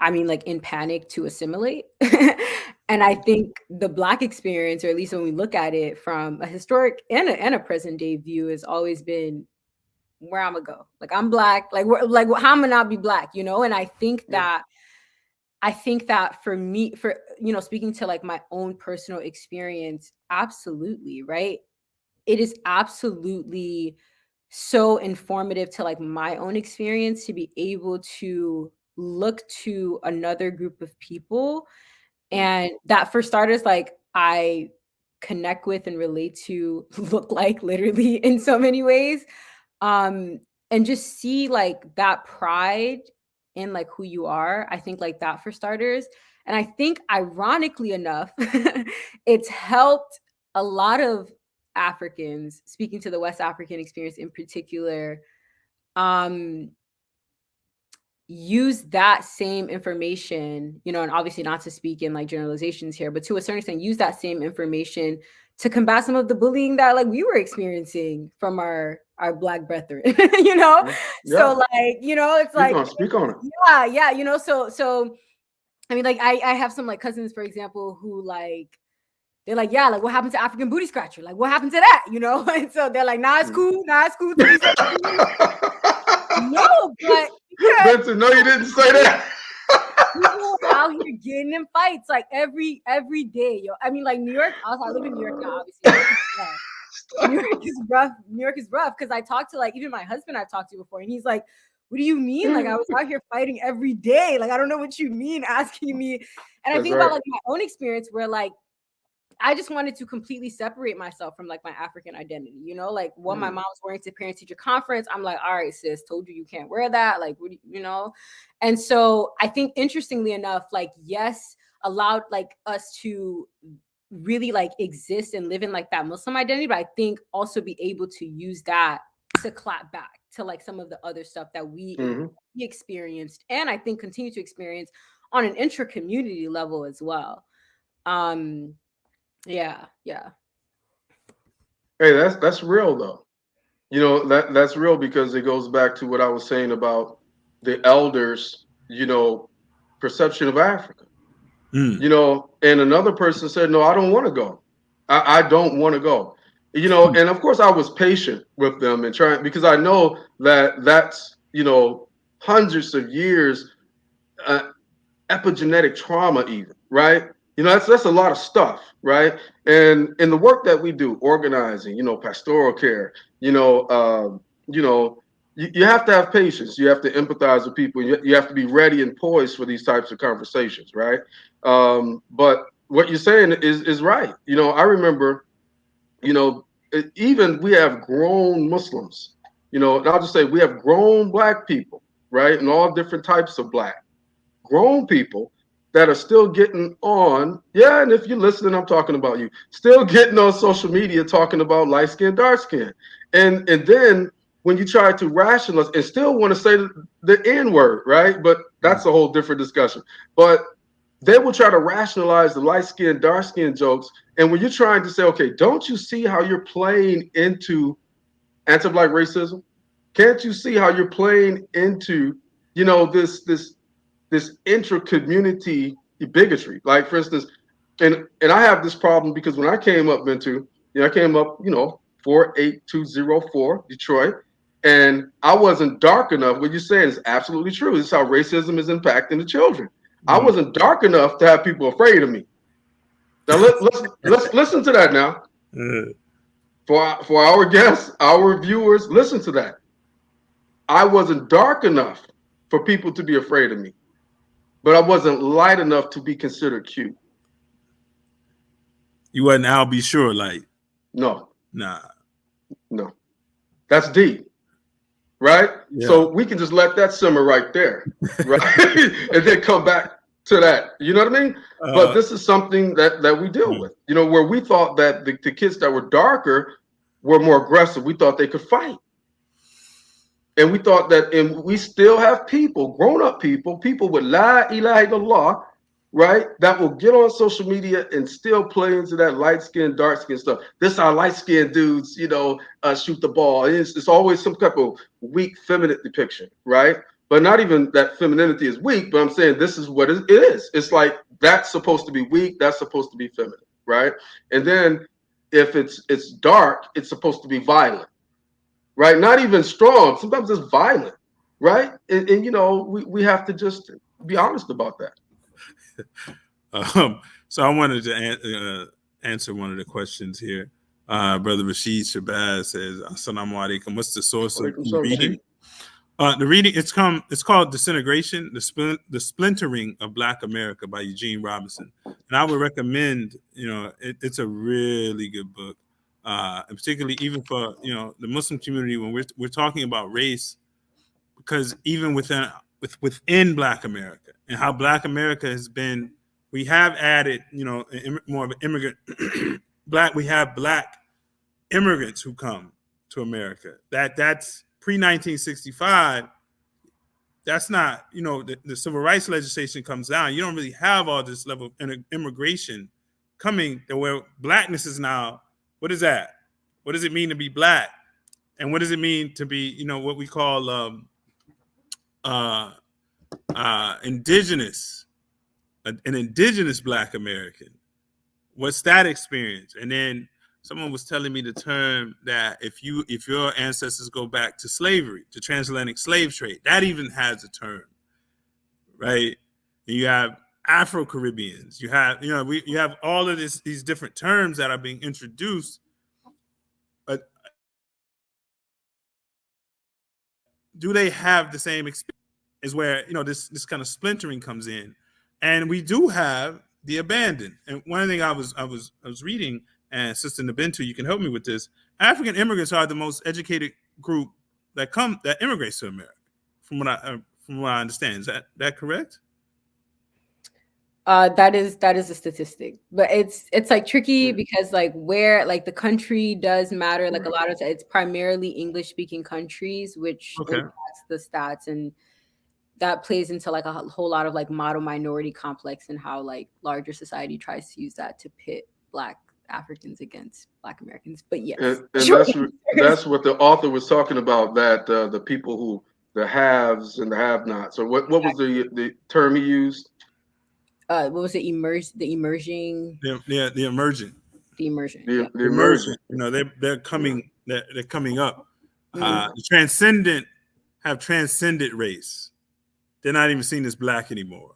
like in panic to assimilate. And I think the Black experience, or at least when we look at it from a historic and a present day view, has always been where I'm gonna go. Like I'm Black, like how I'm gonna not be Black, you know? And I think that for me, for, you know, speaking to like my own personal experience, absolutely, right? It is absolutely so informative to like my own experience to be able to look to another group of people, and that for starters, like I connect with and relate to, look like literally in so many ways, and just see like that pride in like who you are. I think like that for starters. And I think ironically enough, it's helped a lot of Africans, speaking to the West African experience in particular, use that same information, you know, and obviously not to speak in like generalizations here, but to a certain extent, use that same information to combat some of the bullying that like we were experiencing from our Black brethren, you know? Yeah. So like, you know, it's Speak on it. Yeah, you know, so I mean, like I have some like cousins, for example, who like, they're like, yeah, like what happened to African booty scratcher? Like what happened to that? You know? And so they're like, nah, it's cool. 3 seconds. No, but Vincent, no, you didn't say that. people out here getting in fights like every day, yo. I mean, like New York. I live in New York now, obviously. New York is rough. New York is rough because I talked to like even my husband I've talked to before, and he's like, "What do you mean? Like I was out here fighting every day. Like I don't know what you mean asking me." And I think about like my own experience where like I just wanted to completely separate myself from like my African identity, you know, like what my mom was wearing to parent teacher conference. I'm like, all right, sis, told you can't wear that. Like, what do you know? And so I think interestingly enough, like, yes, allowed like us to really like exist and live in like that Muslim identity, but I think also be able to use that to clap back to like some of the other stuff that we experienced and I think continue to experience on an intra-community level as well. Yeah. Hey, that's real though. You know, that's real because it goes back to what I was saying about the elders, you know, perception of Africa. You know, and another person said, no, I don't want to go. I don't want to go. You know, and of course I was patient with them and trying because I know that that's, you know, hundreds of years epigenetic trauma even, right? You know, that's a lot of stuff, right? And in the work that we do, organizing, you know, pastoral care, you know, you have to have patience. You have to empathize with people. You have to be ready and poised for these types of conversations, right? But what you're saying is right. You know, I remember, you know, even we have grown Muslims, you know, and I'll just say we have grown Black people, right? And all different types of Black. Grown people that are still getting on, yeah, and if you're listening, I'm talking about you, still getting on social media talking about light skin, dark skin. And then when you try to rationalize and still want to say the N word, right? But that's a whole different discussion. But they will try to rationalize the light skin, dark skin jokes. And when you're trying to say, okay, don't you see how you're playing into anti-Black racism? Can't you see how you're playing into, you know, this intra-community bigotry? Like, for instance, and I have this problem because when I came up, Nabintou, I came up, 48204 Detroit, and I wasn't dark enough. What you're saying is absolutely true. This is how racism is impacting the children. I wasn't dark enough to have people afraid of me. Now let's listen to that now. For our guests, our viewers, listen to that. I wasn't dark enough for people to be afraid of me, but I wasn't light enough to be considered cute. You wasn't I'll be sure light. No. Nah. No. That's deep. Right? Yeah. So we can just let that simmer right there. Right? And then come back to that. You know what I mean? But this is something that we deal with. You know, where we thought that the kids that were darker were more aggressive. We thought they could fight. And we thought that, and we still have people, grown-up people with la ilaha illallah, right, that will get on social media and still play into that light-skinned, dark-skinned stuff. This is how light-skinned dudes, shoot the ball. It's always some type of weak, feminine depiction, right? But not even that femininity is weak, but I'm saying this is what it is. It's like that's supposed to be weak, that's supposed to be feminine, right? And then if it's dark, it's supposed to be violent. Right, not even strong. Sometimes it's violent, right? And we have to just be honest about that. So I wanted to answer one of the questions here. Brother Rashid Shabazz says, "Assalamu alaikum. What's the source of reading?" The reading it's called Disintegration, the Splintering of Black America by Eugene Robinson, and I would recommend. It's a really good book, and particularly even for the Muslim community when we're talking about race, because even within Black America and how Black America has been, we have added more of an immigrant we have Black immigrants who come to America. That's pre-1965. That's not, the civil rights legislation comes down. You don't really have all this level of immigration coming where Blackness is now. What is that? What does it mean to be Black? And what does it mean to be, what we call indigenous, an indigenous Black American? What's that experience? And then someone was telling me the term that if your ancestors go back to slavery, to transatlantic slave trade, that even has a term, right? And you have Afro-Caribbeans, you have you have all of these different terms that are being introduced. But do they have the same experience? Is where this kind of splintering comes in, and we do have the abandoned. And one thing I was reading. And Sister Nabintou, you can help me with this. African immigrants are the most educated group that immigrates to America, from what I understand. Is that correct? That is a statistic, but it's like tricky because like where like the country does matter. Like a lot of it's primarily English speaking countries, which impacts the stats, and that plays into like a whole lot of like model minority complex and how like larger society tries to use that to pit Black Africans against Black Americans. But yes, and that's what the author was talking about, that the people who, the haves and the have-nots. So what was the term he used? What was it? The emerging. The emergent. The emergent. The emergent. They're coming. They're coming up. The transcendent have transcended race. They're not even seen as Black anymore.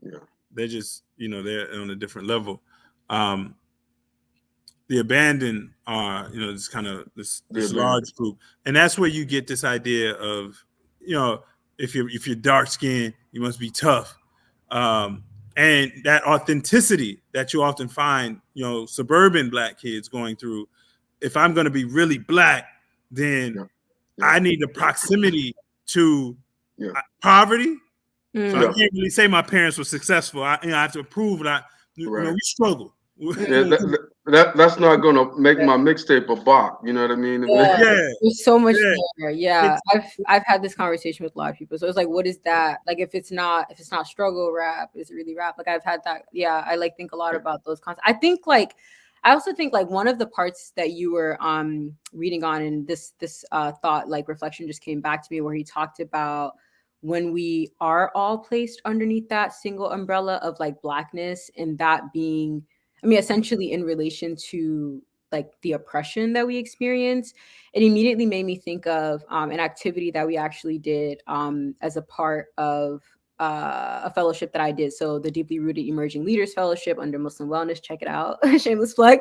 Yeah. They're just they're on a different level. The abandoned are, this kind of this large group, and that's where you get this idea of, if you're dark skinned, you must be tough, and that authenticity that you often find, suburban Black kids going through. If I'm going to be really Black, then I need the proximity to poverty. So I can't really say my parents were successful. I have to prove that we struggle. That's not going to make my mixtape a bop. You know what I mean? There's so much there. Yeah, I've had this conversation with a lot of people. So it's like, what is that? Like, if it's not struggle rap, is it really rap? Like, I've had that. Yeah, I think a lot about those concepts. I also think one of the parts that you were reading on, and this thought reflection just came back to me, where he talked about when we are all placed underneath that single umbrella of Blackness, and that being, essentially in relation to the oppression that we experience. It immediately made me think of an activity that we actually did as a part of a fellowship that I did. So the Deeply Rooted Emerging Leaders Fellowship under Muslim Wellness, check it out, shameless plug.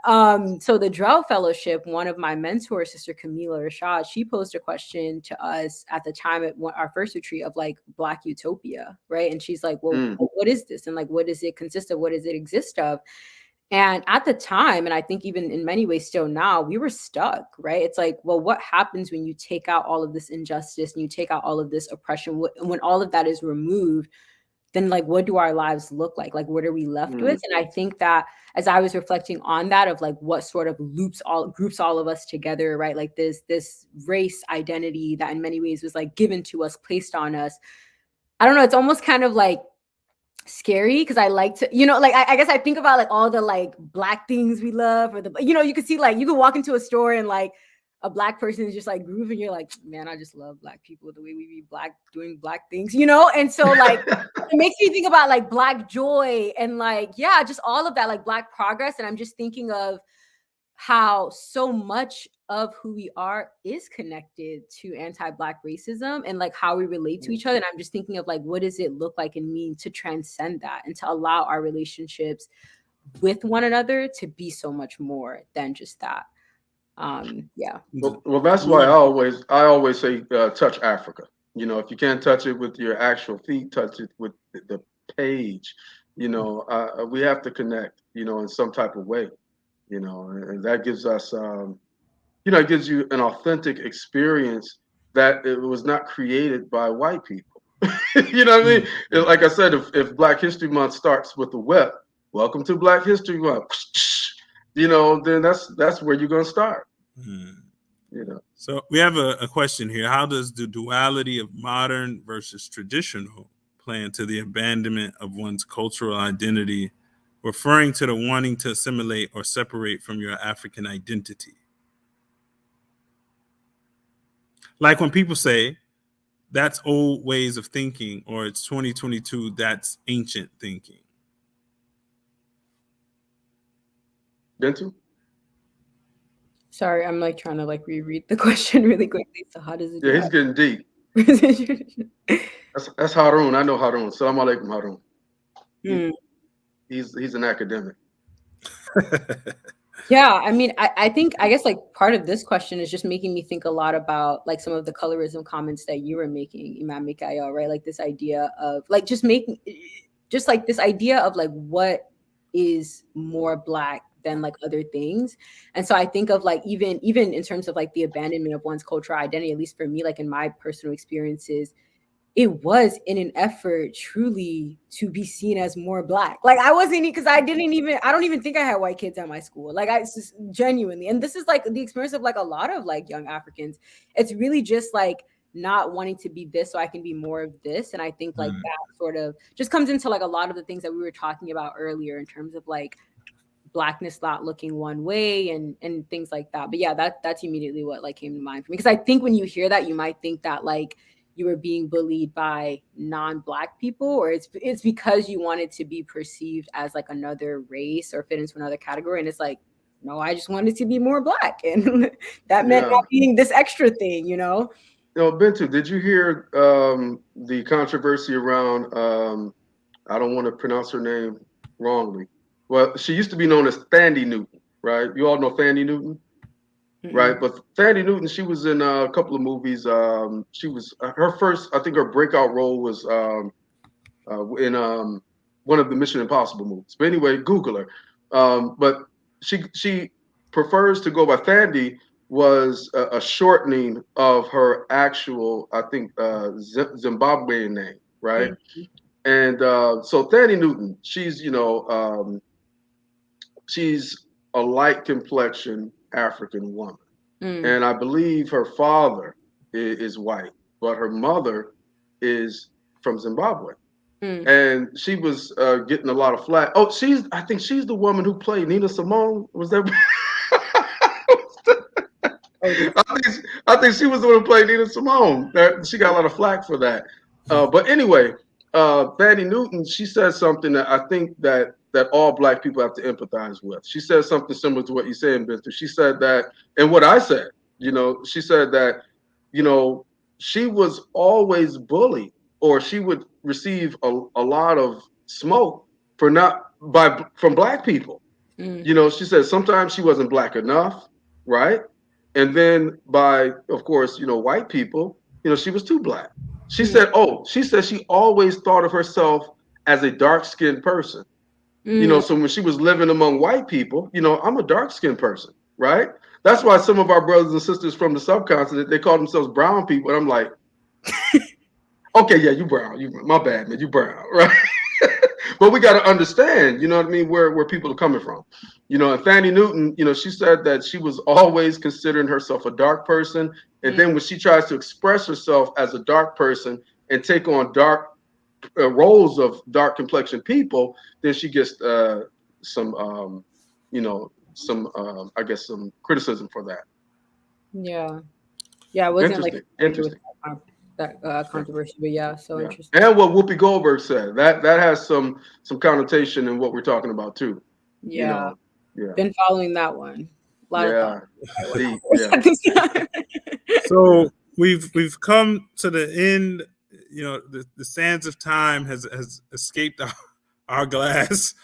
So the Drell Fellowship, one of my mentors, Sister Camila Rashad, she posed a question to us at the time at our first retreat of Black utopia, right? And she's like, well, what is this? And what does it consist of? What does it exist of? And at the time, and I think even in many ways still now, we were stuck, right? It's well, what happens when you take out all of this injustice and you take out all of this oppression? When all of that is removed, then what do our lives look like? What are we left with? And I think that as I was reflecting on that, of what sort of groups all of us together, right? This race identity that in many ways was given to us, placed on us. I don't know, it's almost kind of scary, because I like to, I guess I think about all the Black things we love, or the, you can see you can walk into a store and a Black person is just grooving. You're man, I just love Black people, the way we be Black doing Black things, and so it makes me think about Black joy and just all of that Black progress. And I'm just thinking of how so much of who we are is connected to anti-Black racism and how we relate to each other. And I'm just thinking of what does it look like and mean to transcend that and to allow our relationships with one another to be so much more than just that. Well, that's why I always say touch Africa. You know, if you can't touch it with your actual feet, touch it with the page. You know, we have to connect, you know, in some type of way, you know, and that gives us, you know, it gives you an authentic experience that it was not created by white people. You know what I mean? Like I said, if Black History Month starts with the whip, welcome to Black History Month, you know, then that's where you're gonna start. You know. So we have a question here. How does the duality of modern versus traditional play into the abandonment of one's cultural identity, referring to the wanting to assimilate or separate from your African identity? Like when people say, that's old ways of thinking, or it's 2022, that's ancient thinking. Nabintou? Sorry, I'm like trying to like reread the question really quickly. So how does it? Yeah, he's getting deep. That's Harun. I know Harun. Salam alaikum, Harun. He's an academic. Yeah, I mean, I think, I guess like part of this question is just making me think a lot about like some of the colorism comments that you were making, Imam Mika'il, right? Like this idea of like just like this idea of like what is more Black than like other things. And so I think of like even in terms of like the abandonment of one's cultural identity, at least for me, like in my personal experiences, it was in an effort truly to be seen as more Black. Like I wasn't, because I don't even think I had white kids at my school. Like I just genuinely, and this is like the experience of like a lot of like young Africans. It's really just like not wanting to be this so I can be more of this. And I think like that sort of just comes into like a lot of the things that we were talking about earlier in terms of like Blackness not looking one way and things like that. But yeah, that's immediately what like came to mind for me. Because I think when you hear that, you might think that like you were being bullied by non-Black people, or it's because you wanted to be perceived as like another race or fit into another category. And it's like, no, I just wanted to be more Black. And that meant not being this extra thing, you know? You know, Bintou, did you hear the controversy around, I don't want to pronounce her name wrongly. Well, she used to be known as Thandie Newton, right? You all know Thandie Newton? Right, but Thandie Newton, she was in a couple of movies. She was her first, I think, her breakout role was in one of the Mission Impossible movies. But anyway, Google her. But she prefers to go by Thandie. Was a shortening of her actual, I think, Zimbabwean name, right? And so Thandie Newton, she's she's a light complexion African woman. And I believe her father is white, but her mother is from Zimbabwe. And she was getting a lot of flack. Oh, I think she's the woman who played Nina Simone. Was that? I think she was the one who played Nina Simone. She got a lot of flack for that. But anyway, Thandie Newton, she said something that I think that all Black people have to empathize with. She said something similar to what you're saying, Bintou. She said that, and what I said, she said that, she was always bullied, or she would receive a lot of smoke from Black people. She said sometimes she wasn't Black enough, right? And then by, of course, white people, she was too Black. She said she always thought of herself as a dark-skinned person. So when she was living among white people, I'm a dark-skinned person, right? That's why some of our brothers and sisters from the subcontinent, they call themselves brown people. And I'm like, okay, yeah, you brown. My bad, man, you brown, right? But we got to understand, you know what I mean, where people are coming from. And Thandie Newton, she said that she was always considering herself a dark person. And then when she tries to express herself as a dark person and take on dark roles of dark complexion people, then she gets some criticism for that. Yeah, it wasn't like interesting. That controversy, but interesting. And what Whoopi Goldberg said, that has some connotation in what we're talking about too. Yeah. Been following that one. So we've come to the end. The sands of time has escaped our glass.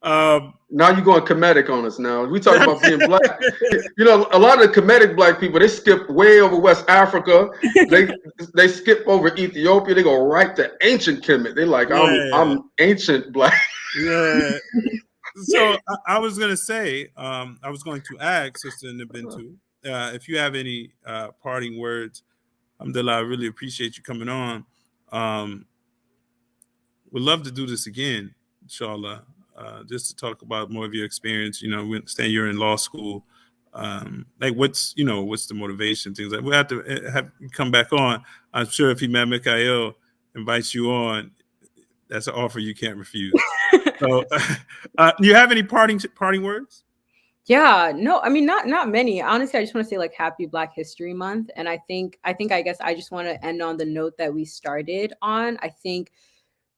Now you're going comedic on us. Now we talking about being black. You know, a lot of the comedic black people, they skip way over West Africa. They skip over Ethiopia. They go right to ancient Kemet. They like, I'm ancient black. Yeah. So I was going to say, I was going to ask Sister Nabintou, if you have any parting words. Alhamdulillah, I really appreciate you coming on. Would love to do this again, inshallah, just to talk about more of your experience. You know, we understand you're in law school. Like what's the motivation, things like we have to have you come back on. I'm sure if Imam Mika'il invites you on, that's an offer you can't refuse. So do you have any parting words? Yeah, no, I mean, not many. Honestly, I just want to say like happy Black History Month. And I guess I just want to end on the note that we started on. I think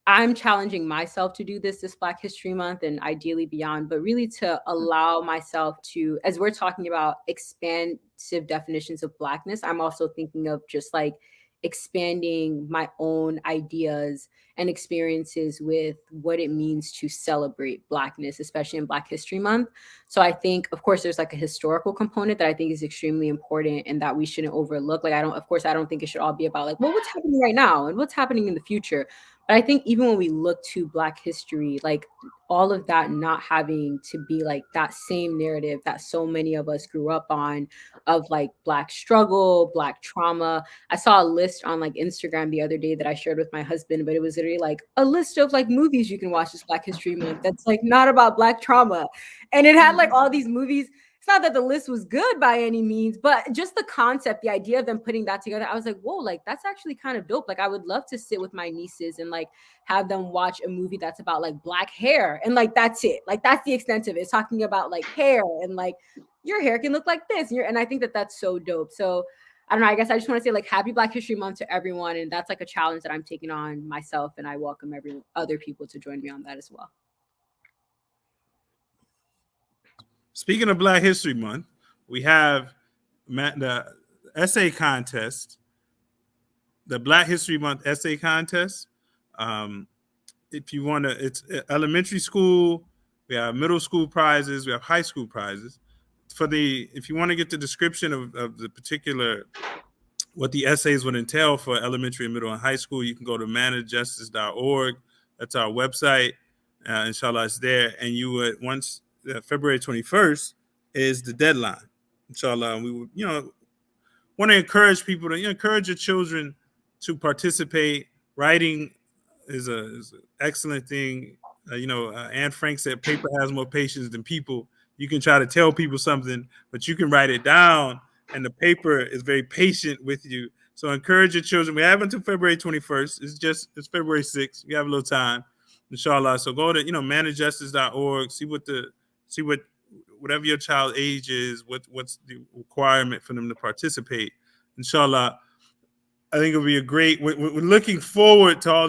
I'm challenging myself to do this Black History Month and ideally beyond, but really to allow myself to, as we're talking about expansive definitions of Blackness, I'm also thinking of just like expanding my own ideas and experiences with what it means to celebrate Blackness, especially in Black History Month. So I think, of course, there's like a historical component that I think is extremely important and that we shouldn't overlook. Like, I don't think it should all be about like, well, what's happening right now and what's happening in the future. But I think even when we look to Black history, like all of that not having to be like that same narrative that so many of us grew up on of like Black struggle, Black trauma. I saw a list on like Instagram the other day that I shared with my husband, but it was literally like a list of like movies you can watch this Black History Month that's like not about Black trauma. And it had like all these movies. It's not that the list was good by any means, but just the concept, the idea of them putting that together, I was like, whoa, like that's actually kind of dope. Like I would love to sit with my nieces and like have them watch a movie that's about like Black hair. And like, that's it. Like that's the extent of it. It's talking about like hair and like your hair can look like this. And I think that that's so dope. So I don't know, I guess I just want to say like happy Black History Month to everyone. And that's like a challenge that I'm taking on myself. And I welcome other people to join me on that as well. Speaking of Black History Month, we have the essay contest, the Black History Month essay contest. If you want to, it's elementary school, we have middle school prizes, we have high school prizes. If you want to get the description of the particular, what the essays would entail for elementary, middle, and high school, you can go to manofjustice.org. That's our website. Inshallah, it's there. And you would, once February 21st is the deadline. Inshallah, we would, want to encourage people to encourage your children to participate. Writing is an excellent thing. Anne Frank said, paper has more patience than people. You can try to tell people something, but you can write it down, and the paper is very patient with you. So encourage your children. We have until February 21st. It's February 6th. We have a little time, inshallah. So go to manofjustice.org. See whatever your child's age is, what's the requirement for them to participate. Inshallah, I think it'll be a great. We're looking forward to all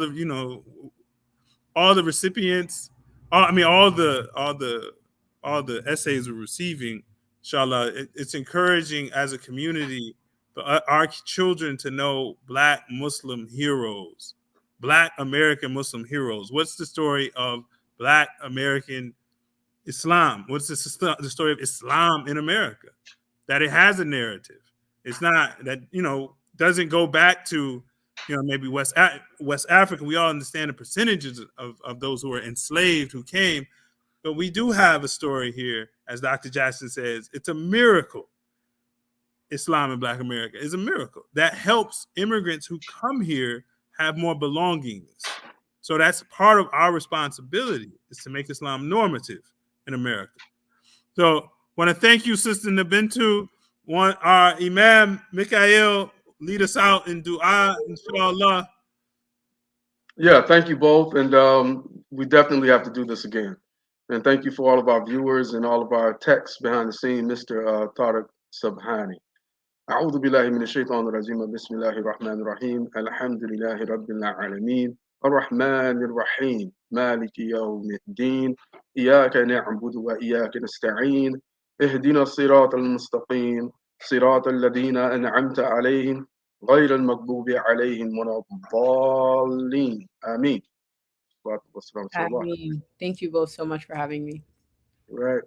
the recipients. All the essays we're receiving. Inshallah, it's encouraging as a community for our children to know Black Muslim heroes, Black American Muslim heroes. What's the story of Black American Islam? What's the story of Islam in America? That it has a narrative. It's not that, doesn't go back to, maybe West Africa. We all understand the percentages of those who were enslaved who came, but we do have a story here, as Dr. Jackson says, it's a miracle. Islam in Black America is a miracle that helps immigrants who come here have more belongings. So that's part of our responsibility, is to make Islam normative in America. So want to thank you, Sister Nabintou. Our Imam Mika'il, lead us out in dua, inshallah. Yeah, thank you both. And we definitely have to do this again. And thank you for all of our viewers and all of our techs behind the scene, Mr. Tariq Subhani. أعوذ بالله من الشيطان الرجيم بسم الله الرحمن الرحيم الحمد لله رب العالمين الرحمن الرحيم مالك يوم الدين إياك نعبد وإياك نستعين اهدنا الصراط المستقيم صراط الذين أنعمت عليهم غير المغضوب عليهم ولا الضالين آمين. Thank you both so much for having me. Right.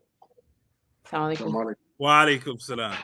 Assalamu alaikum. Wa alaikum salam.